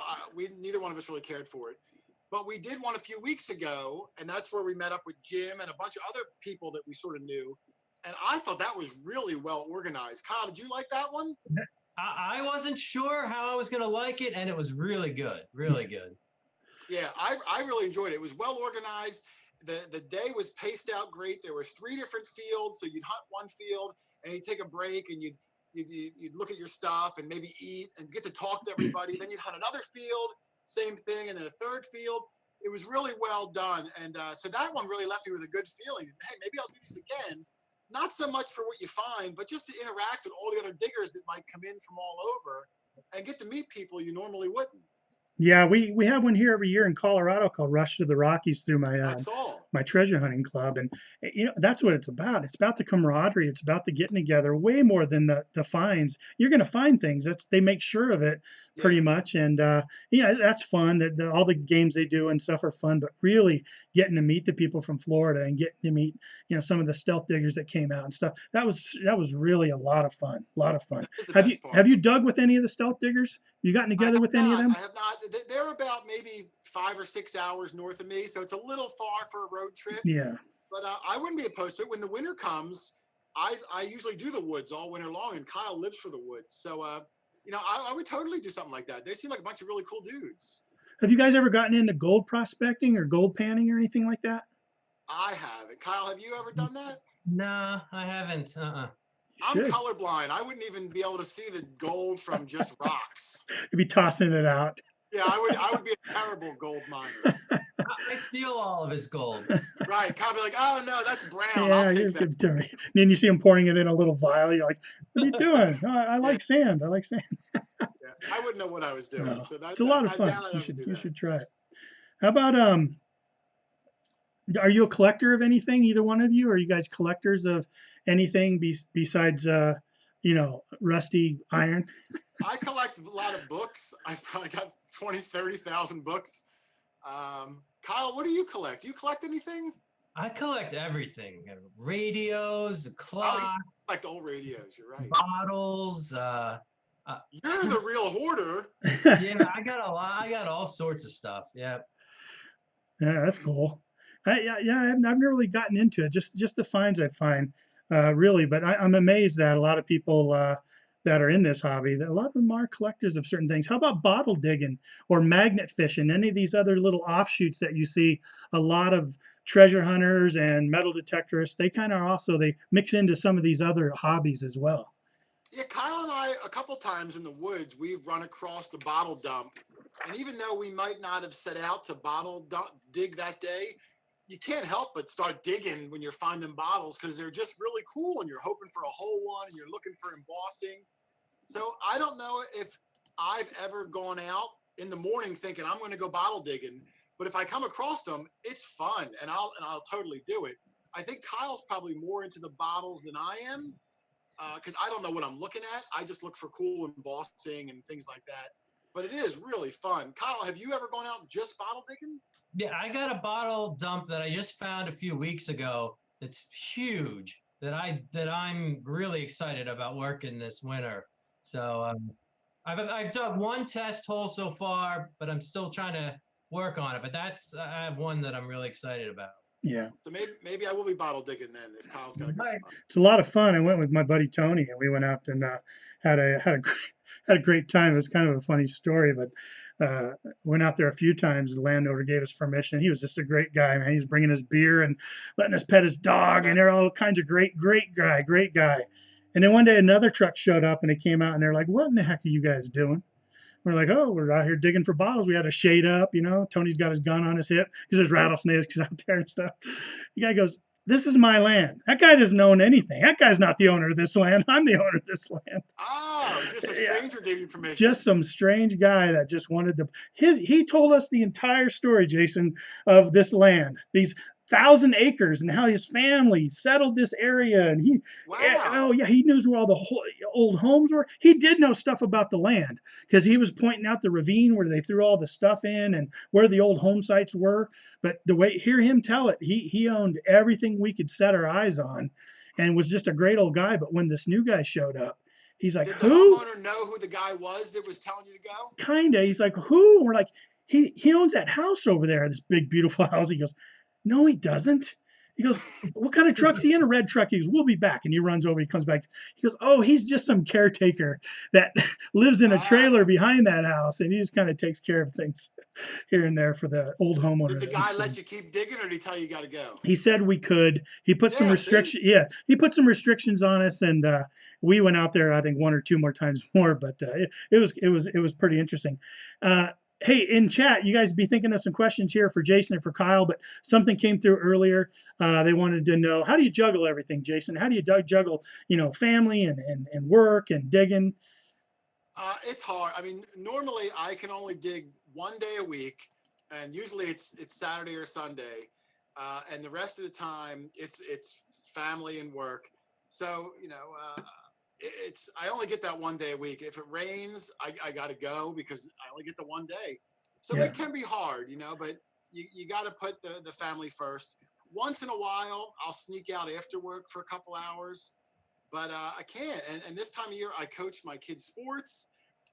neither one of us really cared for it. But we did one a few weeks ago, and that's where we met up with Jim and a bunch of other people that we sort of knew. And I thought that was really well organized. Kyle, did you like that one? I wasn't sure how I was going to like it, and it was really good, really good. Yeah, I really enjoyed it. It was well organized. The day was paced out great. There was 3 different fields, so you'd hunt one field, and you'd take a break, and you'd look at your stuff and maybe eat and get to talk to everybody. Then you'd hunt another field, same thing, and then a 3rd field. It was really well done, and so that one really left me with a good feeling. Hey, maybe I'll do these again. Not so much for what you find, but just to interact with all the other diggers that might come in from all over and get to meet people you normally wouldn't. Yeah, we have one here every year in Colorado called Rush to the Rockies through my treasure hunting club, and you know that's what it's about. It's about the camaraderie. It's about the getting together. Way more than the finds. You're going to find things. They make sure of it pretty much, and that's fun. That all the games they do and stuff are fun, but really getting to meet the people from Florida and getting to meet some of the stealth diggers that came out and stuff. That was really a lot of fun. A lot of fun. Have you dug with any of the stealth diggers? You gotten together with any of them? I have not. They're about maybe 5 or 6 hours north of me, so it's a little far for a road trip. Yeah. But I wouldn't be opposed to it. When the winter comes, I usually do the woods all winter long, and Kyle lives for the woods. So, I would totally do something like that. They seem like a bunch of really cool dudes. Have you guys ever gotten into gold prospecting or gold panning or anything like that? I haven't. Kyle, have you ever done that? No, I haven't. I'm colorblind. I wouldn't even be able to see the gold from just rocks. You'd be tossing it out. Yeah, I would be a terrible gold miner. I steal all of his gold. Right. Kyle be like, oh no, that's brown. Yeah, I'll take that. And then you see him pouring it in a little vial. You're like, what are you doing? Oh, I like sand. I like sand. Yeah. I wouldn't know what I was doing. No. So It's a lot of fun. You should try it. How about are you a collector of anything? Either one of you? Are you guys collectors of anything besides rusty iron? I collect a lot of books. I've probably got 20, 30,000 books. Kyle, what do you collect? Do you collect anything? I collect everything: radios, clocks, collect old radios. You're right. Bottles. You're the real hoarder. Yeah, I got a lot. I got all sorts of stuff. Yeah. Yeah, that's cool. I've never really gotten into it. Just the finds I find, really. But I'm amazed that a lot of people that are in this hobby, that a lot of them are collectors of certain things. How about bottle digging or magnet fishing? Any of these other little offshoots that you see a lot of treasure hunters and metal detectorists, they kind of also they mix into some of these other hobbies as well. Yeah, Kyle and I, a couple times in the woods, we've run across the bottle dump. And even though we might not have set out to dig that day, you can't help but start digging when you're finding bottles because they're just really cool and you're hoping for a whole one and you're looking for embossing. So I don't know if I've ever gone out in the morning thinking I'm going to go bottle digging, but if I come across them, it's fun and I'll totally do it. I think Kyle's probably more into the bottles than I am because I don't know what I'm looking at. I just look for cool embossing and things like that. But it is really fun. Kyle, have you ever gone out just bottle digging? Yeah, I got a bottle dump that I just found a few weeks ago. That's huge. That I'm really excited about working this winter. So I've dug one test hole so far, but I'm still trying to work on it. But I have one that I'm really excited about. Yeah. So maybe I will be bottle digging then if Kyle's got a good spot. It's a lot of fun. I went with my buddy Tony, and we went out and had a great time. It was kind of a funny story, but went out there a few times. The landowner gave us permission. He was just a great guy, man. He was bringing us beer and letting us pet his dog, and they're all kinds of great guy. And then one day another truck showed up, and they came out, and they're like, "What in the heck are you guys doing?" We're like, "Oh, we're out here digging for bottles." We had a shade up, Tony's got his gun on his hip because there's rattlesnakes out there and stuff. The guy goes, "This is my land." That guy doesn't own anything. That guy's not the owner of this land. I'm the owner of this land. Oh, just a stranger gave you permission. Just some strange guy that just wanted to. He told us the entire story, Jason, of this land. These 1,000 acres and how his family settled this area, and he knew where all the old homes were. He did know stuff about the land because he was pointing out the ravine where they threw all the stuff in and where the old home sites were. But hear him tell it, he owned everything we could set our eyes on, and was just a great old guy. But when this new guy showed up, he's like, "Did who?" the homeowner know who the guy was that was telling you to go? Kinda. He's like, "Who?" And we're like, he owns that house over there, this big beautiful house. He goes, "No, he doesn't." He goes, "What kind of truck's he in?" "A red truck." He goes, "We'll be back." And he runs over. He comes back. He goes, "Oh, he's just some caretaker that lives in a trailer behind that house, and he just kind of takes care of things here and there for the old homeowner." Did the guy let you keep digging, or did he tell you got to go? He said we could. He put some restrictions. Yeah, he put some restrictions on us, and we went out there, I think, one or two more times more. But it was pretty interesting. Hey, in chat, you guys be thinking of some questions here for Jason and for Kyle, but something came through earlier. They wanted to know, how do you juggle everything, Jason? How do you juggle, family and work and digging? It's hard. I mean, normally I can only dig one day a week, and usually it's Saturday or Sunday, and the rest of the time it's family and work. So I only get that one day a week. If it rains, I got to go because I only get the one day. So it can be hard, but you got to put the family first. Once in a while, I'll sneak out after work for a couple hours, but I can't. And this time of year, I coach my kids' sports.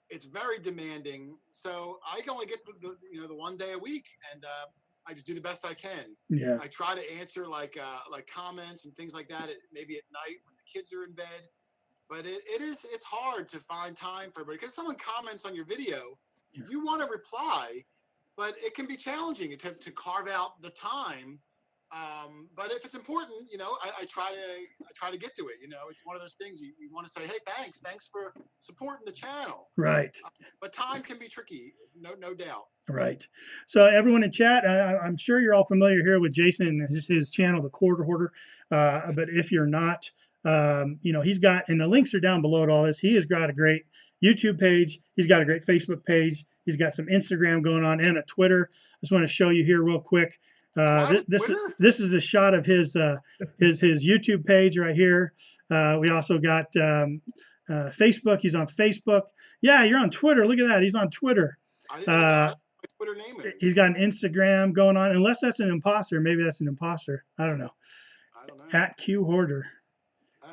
It's very demanding. So I can only get the one day a week, and I just do the best I can. Yeah. I try to answer like comments and things like that maybe at night when the kids are in bed. But it's hard to find time for everybody because someone comments on your video, you want to reply, but it can be challenging to carve out the time. But if it's important, I try to get to it. It's one of those things you want to say, "Hey, thanks for supporting the channel." Right. But time can be tricky, no doubt. Right. So everyone in chat, I'm sure you're all familiar here with Jason and his channel, the Quarter Hoarder. But if you're not, he's got, and the links are down below to all this. He has got a great, YouTube page. He's got a great Facebook page. He's got some Instagram going on and a Twitter. I just want to show you here real quick. This is a shot of his YouTube page right here. We also got Facebook. He's on Facebook. Yeah, you're on Twitter. Look at that. He's on Twitter. I didn't know what my Twitter name is. He's got an Instagram going on. Unless that's an imposter. Maybe that's an imposter. I don't know. At Q Hoarder.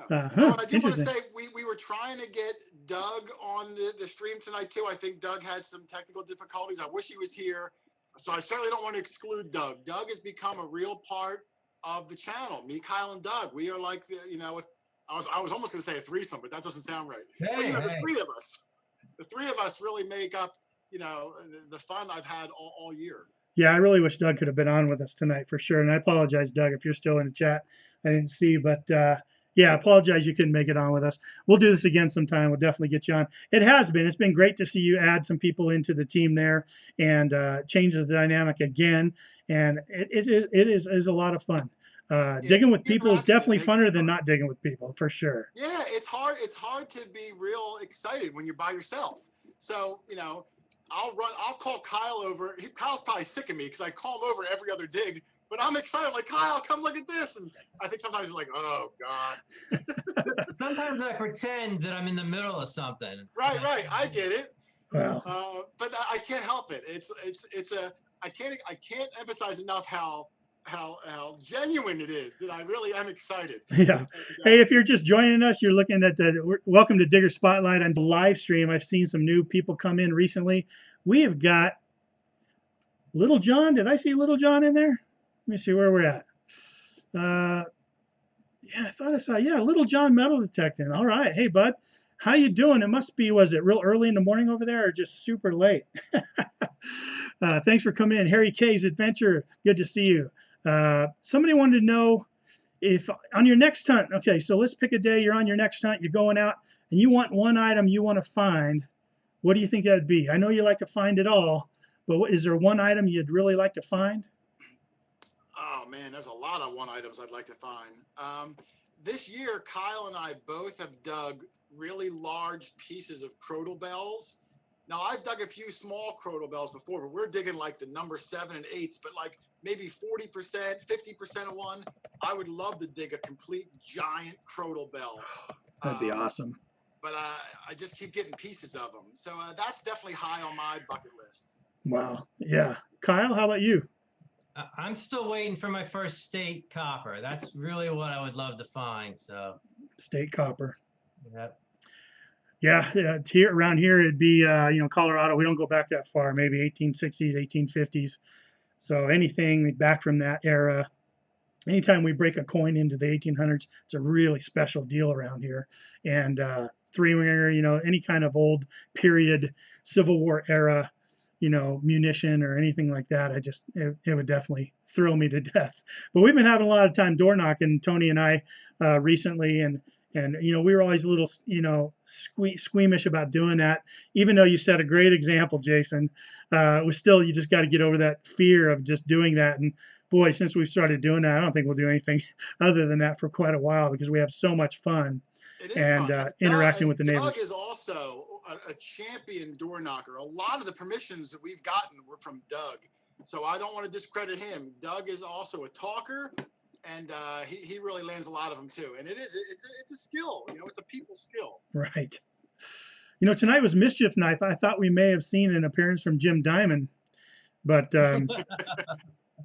And I do want to say we were trying to get Doug on the stream tonight too. I think Doug had some technical difficulties. I wish he was here. So I certainly don't want to exclude Doug. Doug has become a real part of the channel. Me, Kyle, and Doug. We are like I was almost going to say a threesome, but that doesn't sound right. Hey, but, the three of us really make up the fun I've had all year. Yeah, I really wish Doug could have been on with us tonight for sure. And I apologize, Doug, if you're still in the chat. I didn't see, but yeah, I apologize you couldn't make it on with us. We'll do this again sometime. We'll definitely get you on. It's been great to see you add some people into the team there and changes the dynamic again. And it is a lot of fun. Digging with people is definitely funner than not digging with people, for sure. Yeah, it's hard to be real excited when you're by yourself. So, I'll call Kyle over. Kyle's probably sick of me because I call him over every other dig, but I'm excited. I'm like, Kyle, come look at this. And I think sometimes he's like, oh God. Sometimes I pretend that I'm in the middle of something. Right. I get it. Wow. But I can't help it. I can't emphasize enough how genuine it is that I really am excited. Yeah. Hey, if you're just joining us, you're looking at welcome to Digger Spotlight on the live stream. I've seen some new people come in recently. We have got Little John. Did I see Little John in there? Let me see where we're at. Yeah, I thought I saw. Yeah, Little John metal detecting. All right. Hey, bud. How you doing? It must be, was it real early in the morning over there or just super late? Thanks for coming in. Harry K's Adventure. Good to see you. Somebody wanted to know if on your next hunt, okay, so let's pick a day. You're on your next hunt. You're going out and you want one item you want to find. What do you think that'd be? I know you like to find it all, but is there one item you'd really like to find? Oh man, there's a lot of one items I'd like to find. This year, Kyle and I both have dug really large pieces of crotal bells. Now I've dug a few small crotal bells before, but we're digging like the number 7 and 8s, but like maybe 40%, 50% of one. I would love to dig a complete giant crotal bell. That'd be awesome. But I just keep getting pieces of them. So that's definitely high on my bucket list. Wow. Yeah. Kyle, how about you? I'm still waiting for my first state copper. That's really what I would love to find. So state copper. Yep. Yeah, here around here it'd be Colorado. We don't go back that far, maybe 1860s, 1850s. So anything back from that era. Anytime we break a coin into the 1800s, it's a really special deal around here. And three-winger, any kind of old period Civil War era, munition or anything like that, it would definitely thrill me to death. But we've been having a lot of time door knocking, Tony and I, recently, and we were always a little, squeamish about doing that. Even though you set a great example, Jason, you just got to get over that fear of just doing that. And boy, since we've started doing that, I don't think we'll do anything other than that for quite a while because we have so much fun and interacting with the neighbors. Doug is also a champion door knocker. A lot of the permissions that we've gotten were from Doug, so I don't want to discredit him. Doug is also a talker. And he really lands a lot of them too. And it's a skill, it's a people skill. Right. Tonight was Mischief Night. I thought we may have seen an appearance from Jim Diamond, but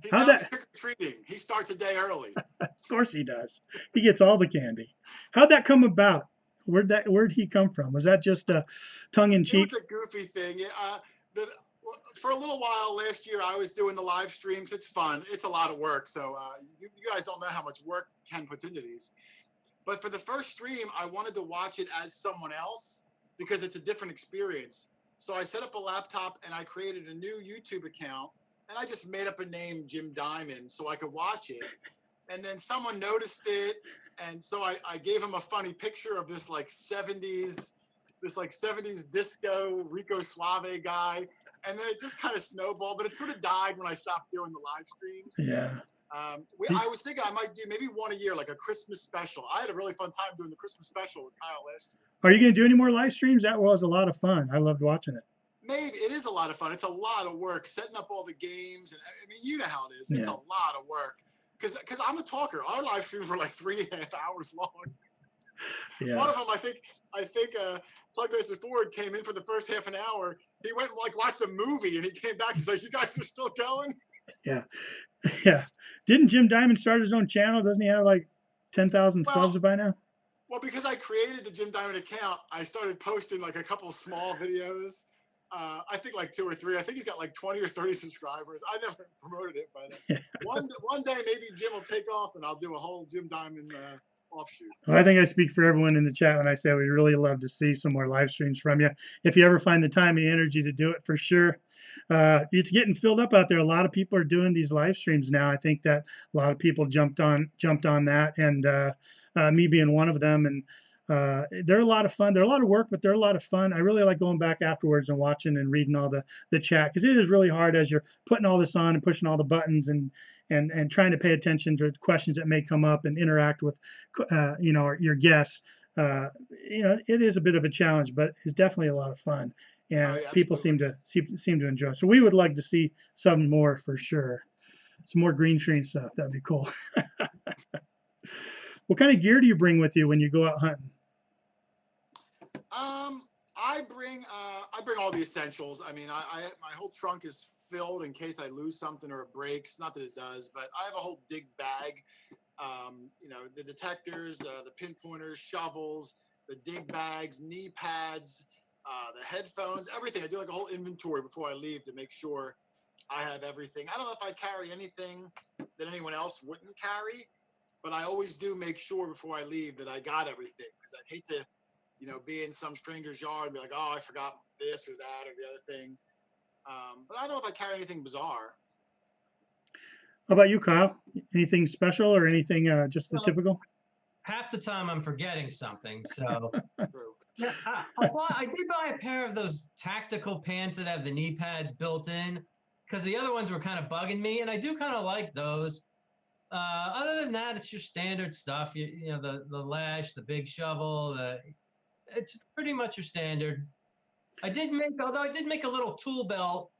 he's out trick-or-treating. He starts a day early. Of course he does. He gets all the candy. How'd that come about? Where'd he come from? Was that just a tongue-in-cheek? It was a goofy thing. For a little while last year, I was doing the live streams. It's fun. It's a lot of work. So you guys don't know how much work Ken puts into these. But for the first stream, I wanted to watch it as someone else because it's a different experience. So I set up a laptop and I created a new YouTube account. And I just made up a name, Jim Diamond, so I could watch it. And then someone noticed it. And so I gave him a funny picture of this 70s disco Rico Suave guy. And then it just kind of snowballed, but it sort of died when I stopped doing the live streams. Yeah. I was thinking I might do maybe one a year, like a Christmas special. I had a really fun time doing the Christmas special with Kyle last year. Are you going to do any more live streams? That was a lot of fun. I loved watching it. Maybe it is a lot of fun. It's a lot of work setting up all the games, and I mean, you know how it is. It's a lot of work because I'm a talker. Our live streams were like 3.5 hours long. Yeah. One of them, I think Plugmaster Ford came in for the first half an hour. He went and like watched a movie, and he came back. He's like, "You guys are still going?" Yeah, yeah. Didn't Jim Diamond start his own channel? Doesn't he have like 10,000 subs by now? Well, because I created the Jim Diamond account, I started posting like a couple of small videos. I think like 2 or 3. I think he's got like 20 or 30 subscribers. I never promoted it by then. One day maybe Jim will take off, and I'll do a whole Jim Diamond offshoot. Well, I think I speak for everyone in the chat when I say we'd really love to see some more live streams from you. If you ever find the time and energy to do it, for sure. It's getting filled up out there. A lot of people are doing these live streams now. I think that a lot of people jumped on that, and me being one of them. And they're a lot of fun. They're a lot of work, but they're a lot of fun. I really like going back afterwards and watching and reading all the chat, because it is really hard as you're putting all this on and pushing all the buttons and trying to pay attention to questions that may come up and interact with your guests. It is a bit of a challenge, but it's definitely a lot of fun, and people seem to enjoy it. So we would like to see some more for sure. Some more green screen stuff. That'd be cool. What kind of gear do you bring with you when you go out hunting? I bring all the essentials. I mean, my whole trunk is filled in case I lose something or it breaks. Not that it does, but I have a whole dig bag. The detectors, the pinpointers, shovels, the dig bags, knee pads, the headphones, everything. I do like a whole inventory before I leave to make sure I have everything. I don't know if I carry anything that anyone else wouldn't carry, but I always do make sure before I leave that I got everything, because I'd hate to, be in some stranger's yard and be like, oh, I forgot this or that or the other thing. But I don't know if I carry anything bizarre. How about you, Kyle? Anything special or anything just the typical? Half the time I'm forgetting something. So yeah, I did buy a pair of those tactical pants that have the knee pads built in, because the other ones were kind of bugging me, and I do kind of like those. Other than that, it's your standard stuff. The lash, the big shovel, it's pretty much your standard. I did make a little tool belt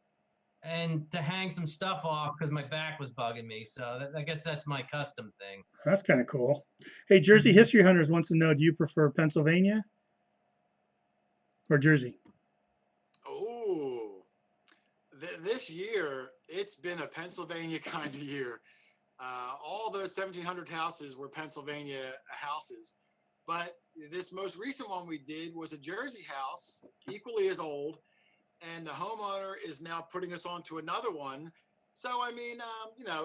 and to hang some stuff off because my back was bugging me. So I guess that's my custom thing. That's kind of cool. Hey, Jersey History Hunters wants to know, do you prefer Pennsylvania or Jersey? Oh, this year, it's been a Pennsylvania kind of year. All those 1,700 houses were Pennsylvania houses. But this most recent one we did was a Jersey house, equally as old, and the homeowner is now putting us on to another one. So, I mean,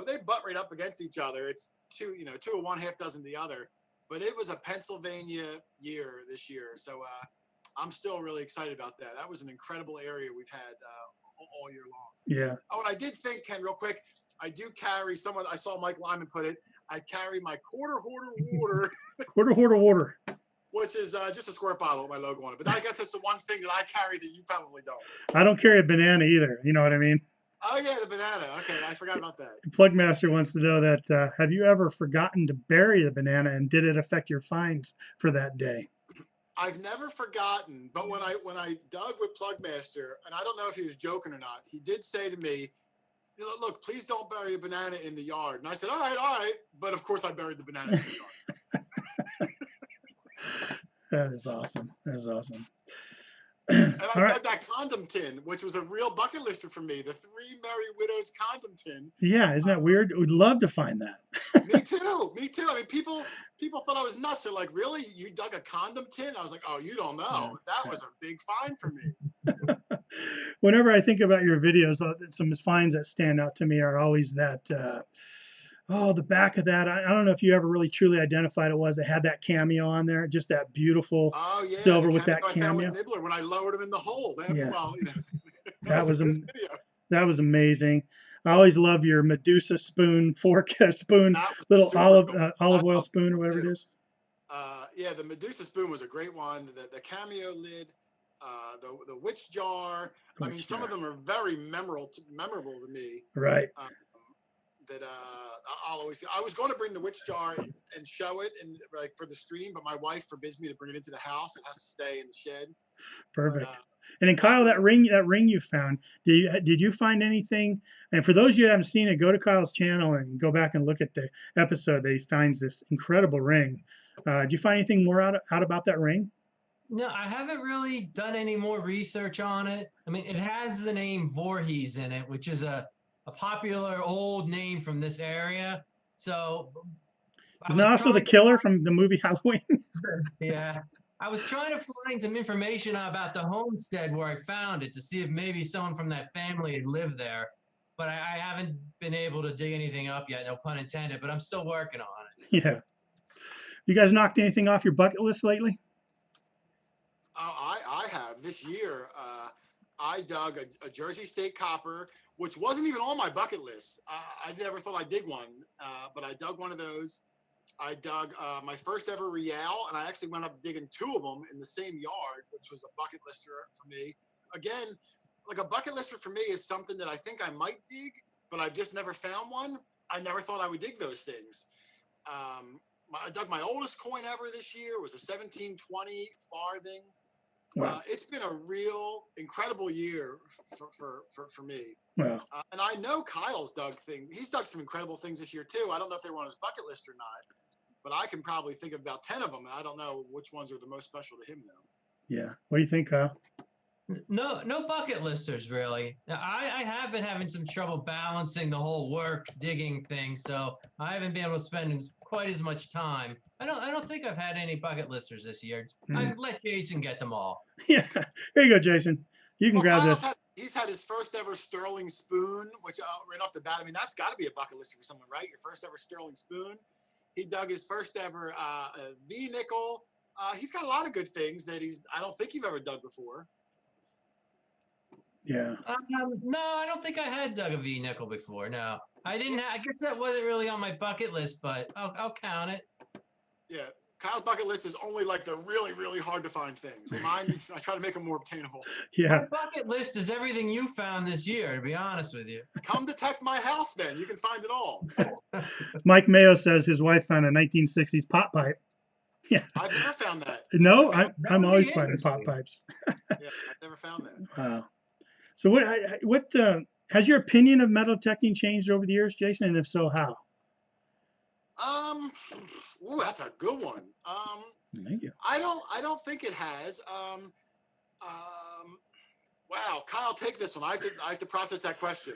they butt right up against each other. It's two of one, half dozen the other. But it was a Pennsylvania year this year. So I'm still really excited about that. That was an incredible area we've had all year long. Yeah. Oh, and I did think, Ken, real quick, I do carry someone. I saw Mike Lyman put it. I carry my Quarter Hoarder water. Quarter Hoarder water. Which is just a squirt bottle with my logo on it. But I guess that's the one thing that I carry that you probably don't. I don't carry a banana either. You know what I mean? Oh, yeah, the banana. Okay, I forgot about that. Plugmaster wants to know that, have you ever forgotten to bury the banana, and did it affect your finds for that day? I've never forgotten, but when I dug with Plugmaster, and I don't know if he was joking or not, he did say to me, look, please don't bury a banana in the yard. And I said, all right. But of course I buried the banana in the yard. That is awesome. And I got that condom tin, which was a real bucket lister for me. The 3 Merry Widows condom tin. Yeah, isn't that weird? We'd love to find that. Me too. I mean, people thought I was nuts. They're like, really? You dug a condom tin? I was like, oh, you don't know. That was a big find for me. Whenever I think about your videos, some finds that stand out to me are always that, the back of that. I don't know if you ever really truly identified it was. It had that cameo on there, just that beautiful silver with that cameo. Nibbler when I lowered him in the hole. That was amazing. I always love your Medusa spoon, fork, spoon, little olive oil spoon or whatever it is. The Medusa spoon was a great one. The cameo lid. The witch jar. Some of them are very memorable to me. Right. I'll always. I was going to bring the witch jar and show it and like for the stream, but my wife forbids me to bring it into the house. It has to stay in the shed. Perfect. And then Kyle, that ring you found, did you find anything? And for those of you who haven't seen it, go to Kyle's channel and go back and look at the episode that he finds this incredible ring. Did you find anything more out about that ring? No, I haven't really done any more research on it. I mean, it has the name Voorhees in it, which is a popular old name from this area. So isn't that also the killer from the movie Halloween? Yeah. I was trying to find some information about the homestead where I found it to see if maybe someone from that family had lived there. But I haven't been able to dig anything up yet, no pun intended, but I'm still working on it. Yeah. You guys knocked anything off your bucket list lately? I have. This year, I dug a Jersey State copper, which wasn't even on my bucket list. I never thought I'd dig one, but I dug one of those. I dug my first ever Real, and I actually went up digging 2 of them in the same yard, which was a bucket lister for me. Again, like a bucket lister for me is something that I think I might dig, but I've just never found one. I never thought I would dig those things. I dug my oldest coin ever this year. It was a 1720 farthing. Wow. It's been a real incredible year for me. Wow. And I know Kyle's dug things. He's dug some incredible things this year too. I don't know if they were on his bucket list or not, but I can probably think of about 10 of them. And I don't know which ones are the most special to him though. Yeah. What do you think, Kyle? No bucket listers really. Now, I have been having some trouble balancing the whole work digging thing, so I haven't been able to spend quite as much time. I don't think I've had any bucket listers this year. I've let Jason get them all. Yeah. Here you go, Jason. You can grab this. He's had his first ever sterling spoon, which right off the bat, I mean, that's got to be a bucket lister for someone, right? Your first ever sterling spoon. He dug his first ever V nickel. He's got a lot of good things that I don't think you've ever dug before. Yeah. No, I don't think I had dug a V nickel before. No, I didn't. I guess that wasn't really on my bucket list, but I'll count it. Yeah, Kyle's bucket list is only like the really, really hard to find things. Mine, I try to make them more obtainable. Yeah. My bucket list is everything you found this year, to be honest with you. Come detect my house then. You can find it all. Mike Mayo says his wife found a 1960s pot pipe. Yeah. I've never found that. No, I'm always finding pot pipes. Yeah, I've never found that. Wow. So what has your opinion of metal detecting changed over the years, Jason? And if so, how? Ooh, that's a good one. Thank you. I don't think it has. Wow, Kyle, take this one. I have to process that question.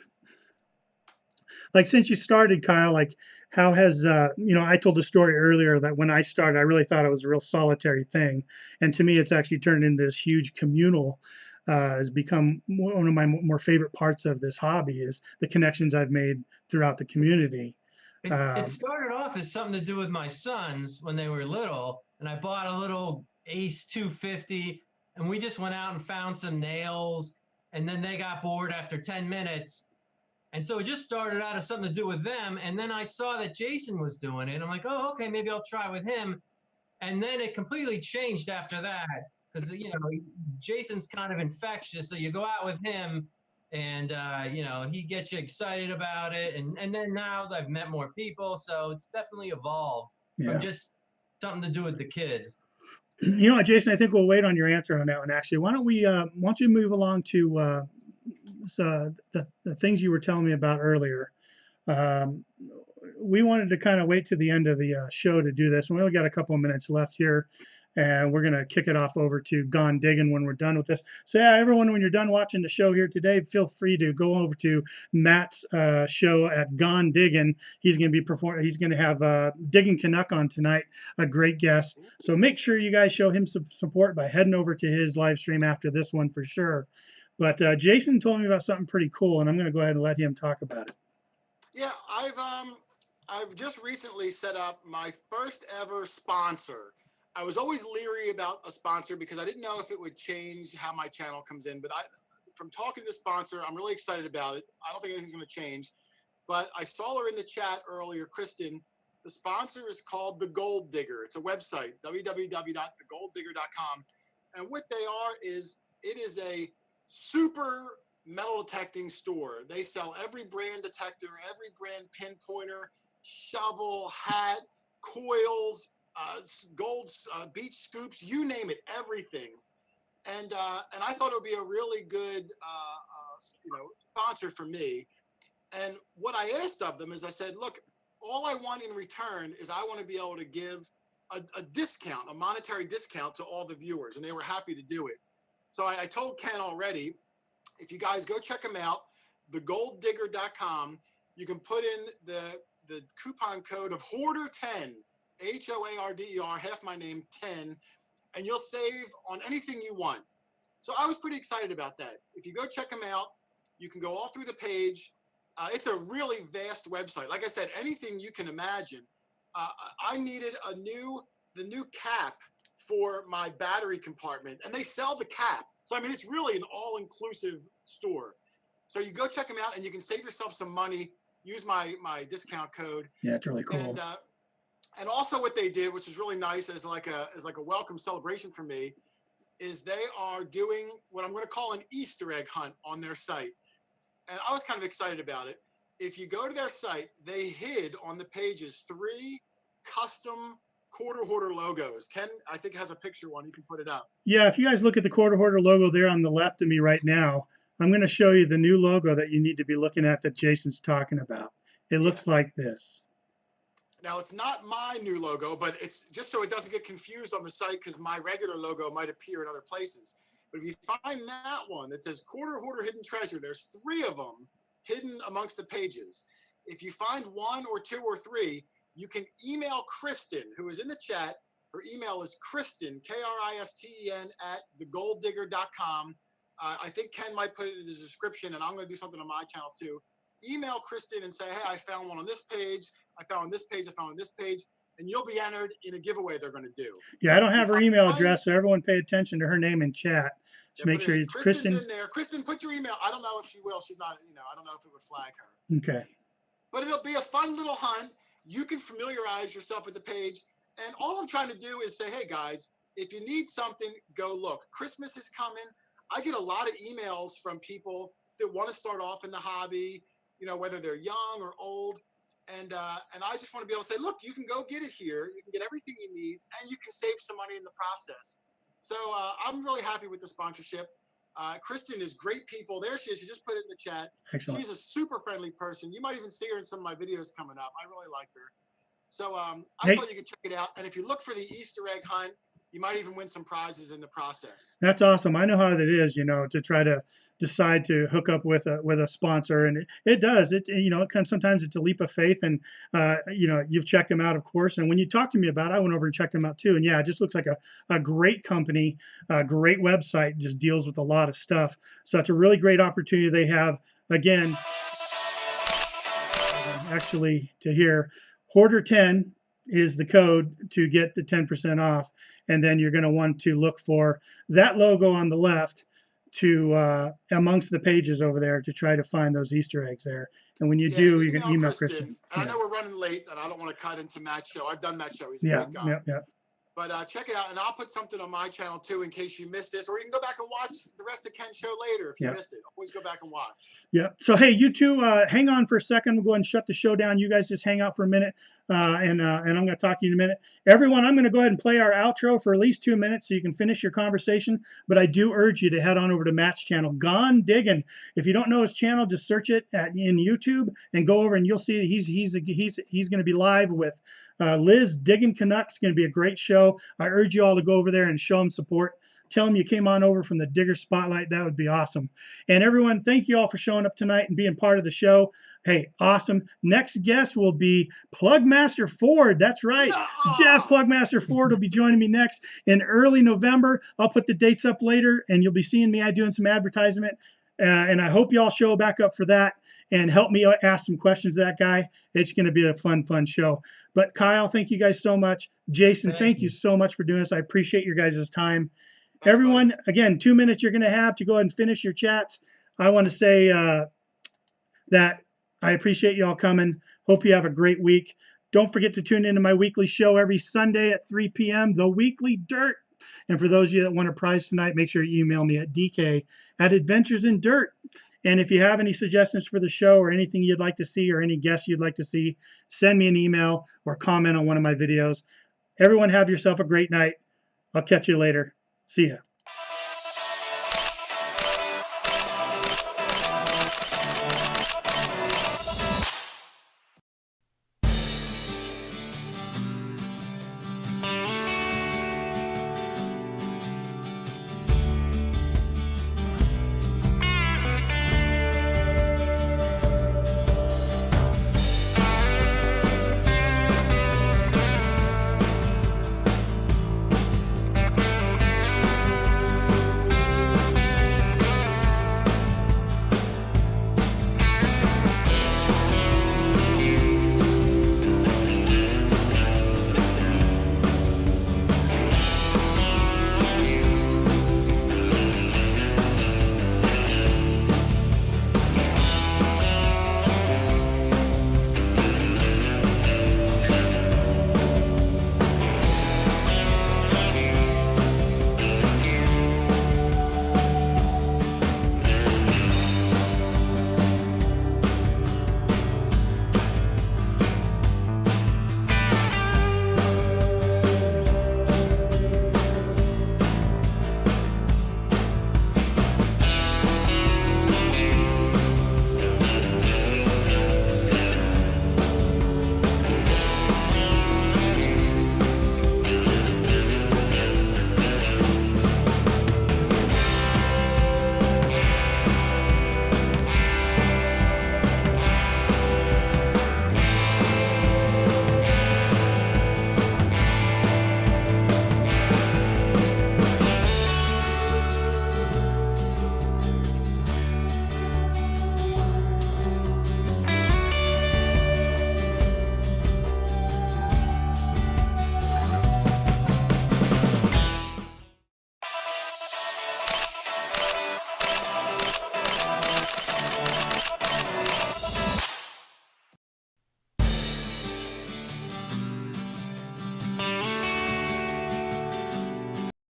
Like since you started, Kyle, like how has I told the story earlier that when I started, I really thought it was a real solitary thing, and to me, it's actually turned into this huge communal. Has become one of my more favorite parts of this hobby is the connections I've made throughout the community. It started off as something to do with my sons when they were little, and I bought a little Ace 250, and we just went out and found some nails, and then they got bored after 10 minutes. And so it just started out as something to do with them, and then I saw that Jason was doing it, and I'm like, oh, okay, maybe I'll try with him. And then it completely changed after that, because, Jason's kind of infectious, so you go out with him, and he gets you excited about it, and then now I've met more people, so it's definitely evolved from just something to do with the kids. You know what, Jason, I think we'll wait on your answer on that one. Actually, why don't you move along to the things you were telling me about earlier. We wanted to kind of wait to the end of the show to do this. We only got a couple of minutes left here. And we're going to kick it off over to Gone Diggin' when we're done with this. So yeah, everyone, when you're done watching the show here today, feel free to go over to Matt's show at Gone Diggin'. He's going to be He's going to have Diggin' Canuck on tonight, a great guest. So make sure you guys show him some support by heading over to his live stream after this one for sure. But Jason told me about something pretty cool, and I'm going to go ahead and let him talk about it. Yeah, I've just recently set up my first ever sponsor. I was always leery about a sponsor because I didn't know if it would change how my channel comes in. But from talking to the sponsor, I'm really excited about it. I don't think anything's going to change. But I saw her in the chat earlier, Kristen. The sponsor is called The Gold Digger. It's a website, www.thegolddigger.com. And what they are is, it is a super metal detecting store. They sell every brand detector, every brand pinpointer, shovel, hat, coils, gold beach scoops, you name it, everything. And I thought it would be a really good sponsor for me. And what I asked of them is I said, look, all I want in return is I want to be able to give a discount, a monetary discount to all the viewers. And they were happy to do it. So I told Ken already, if you guys go check them out, thegolddigger.com, you can put in the coupon code of Hoarder10, Hoarder, half my name, 10, and you'll save on anything you want. So I was pretty excited about that. If you go check them out, you can go all through the page. It's a really vast website. Like I said, anything you can imagine. I needed the new cap for my battery compartment, and they sell the cap. So, I mean, it's really an all-inclusive store. So you go check them out, and you can save yourself some money. Use my discount code. Yeah, it's really cool. And also what they did, which is really nice as like a welcome celebration for me, is they are doing what I'm going to call an Easter egg hunt on their site. And I was kind of excited about it. If you go to their site, they hid on the pages 3 custom Quarter Hoarder logos. Ken, I think, has a picture one. You can put it up. Yeah, if you guys look at the Quarter Hoarder logo there on the left of me right now, I'm going to show you the new logo that you need to be looking at that Jason's talking about. It looks like this. Now, it's not my new logo, but it's just so it doesn't get confused on the site because my regular logo might appear in other places. But if you find that one that says Quarter Hoarder Hidden Treasure, there's 3 of them hidden amongst the pages. If you find 1 or 2 or 3, you can email Kristen, who is in the chat. Her email is Kristen, Kristen, at thegolddigger.com. I think Ken might put it in the description, and I'm going to do something on my channel too. Email Kristen and say, hey, I found one on this page. I found on this page. I found on this page. And you'll be entered in a giveaway they're going to do. Yeah, I don't have her email address, so everyone pay attention to her name in chat. So make sure it's Kristen's Kristen. in there. Kristen, put your email. I don't know if she will. She's not, I don't know if it would flag her. Okay. But it'll be a fun little hunt. You can familiarize yourself with the page. And all I'm trying to do is say, hey, guys, if you need something, go look. Christmas is coming. I get a lot of emails from people that want to start off in the hobby, whether they're young or old. And I just want to be able to say, look, you can go get it here. You can get everything you need, and you can save some money in the process. So I'm really happy with the sponsorship. Kristen is great people. There she is. She just put it in the chat. Excellent. She's a super friendly person. You might even see her in some of my videos coming up. I really liked her. So I thought you could check it out. And if you look for the Easter egg hunt, you might even win some prizes in the process. That's awesome. I know how that is, to try to decide to hook up with a sponsor, and it does. It sometimes it's a leap of faith, and you've checked them out, of course. And when you talked to me about it, I went over and checked them out too. And yeah, it just looks like a great company, a great website, just deals with a lot of stuff. So it's a really great opportunity they have. Again, actually, to hear Hoarder10 is the code to get the 10% off. And then you're going to want to look for that logo on the left to amongst the pages over there to try to find those Easter eggs there. And when you do, you can email Kristen. And I know we're running late, and I don't want to cut into Matt's show. I've done Matt's show. He's a great guy. Yeah. But check it out, and I'll put something on my channel too in case you missed this, or you can go back and watch the rest of Ken's show later if you missed it. Always go back and watch. Yeah. So hey, you two, hang on for a second. We'll go ahead and shut the show down. You guys just hang out for a minute, and I'm going to talk to you in a minute. Everyone, I'm going to go ahead and play our outro for at least 2 minutes so you can finish your conversation. But I do urge you to head on over to Matt's channel, Gone Diggin'. If you don't know his channel, just search it in YouTube and go over and you'll see he's going to be live with Liz Diggin' Canucks. Going to be a great show. I urge you all to go over there and show him support. Tell him you came on over from the Digger Spotlight. That would be awesome. And everyone, thank you all for showing up tonight and being part of the show. Hey, awesome. Next guest will be Plugmaster Ford. That's right. Jeff Plugmaster Ford will be joining me next in early November. I'll put the dates up later, and you'll be seeing me doing some advertisement. And I hope you all show back up for that and help me ask some questions to that guy. It's going to be a fun show. But Kyle, thank you guys so much. Jason, thank you so much for doing this. I appreciate your guys' time. Thanks, everyone, buddy. Again, 2 minutes you're going to have to go ahead and finish your chats. I want to say that I appreciate you all coming. Hope you have a great week. Don't forget to tune into my weekly show every Sunday at 3 p.m., The Weekly Dirt. And for those of you that want a prize tonight, make sure you email me at dk@adventuresindirt. And if you have any suggestions for the show or anything you'd like to see or any guests you'd like to see, send me an email or comment on one of my videos. Everyone have yourself a great night. I'll catch you later. See ya.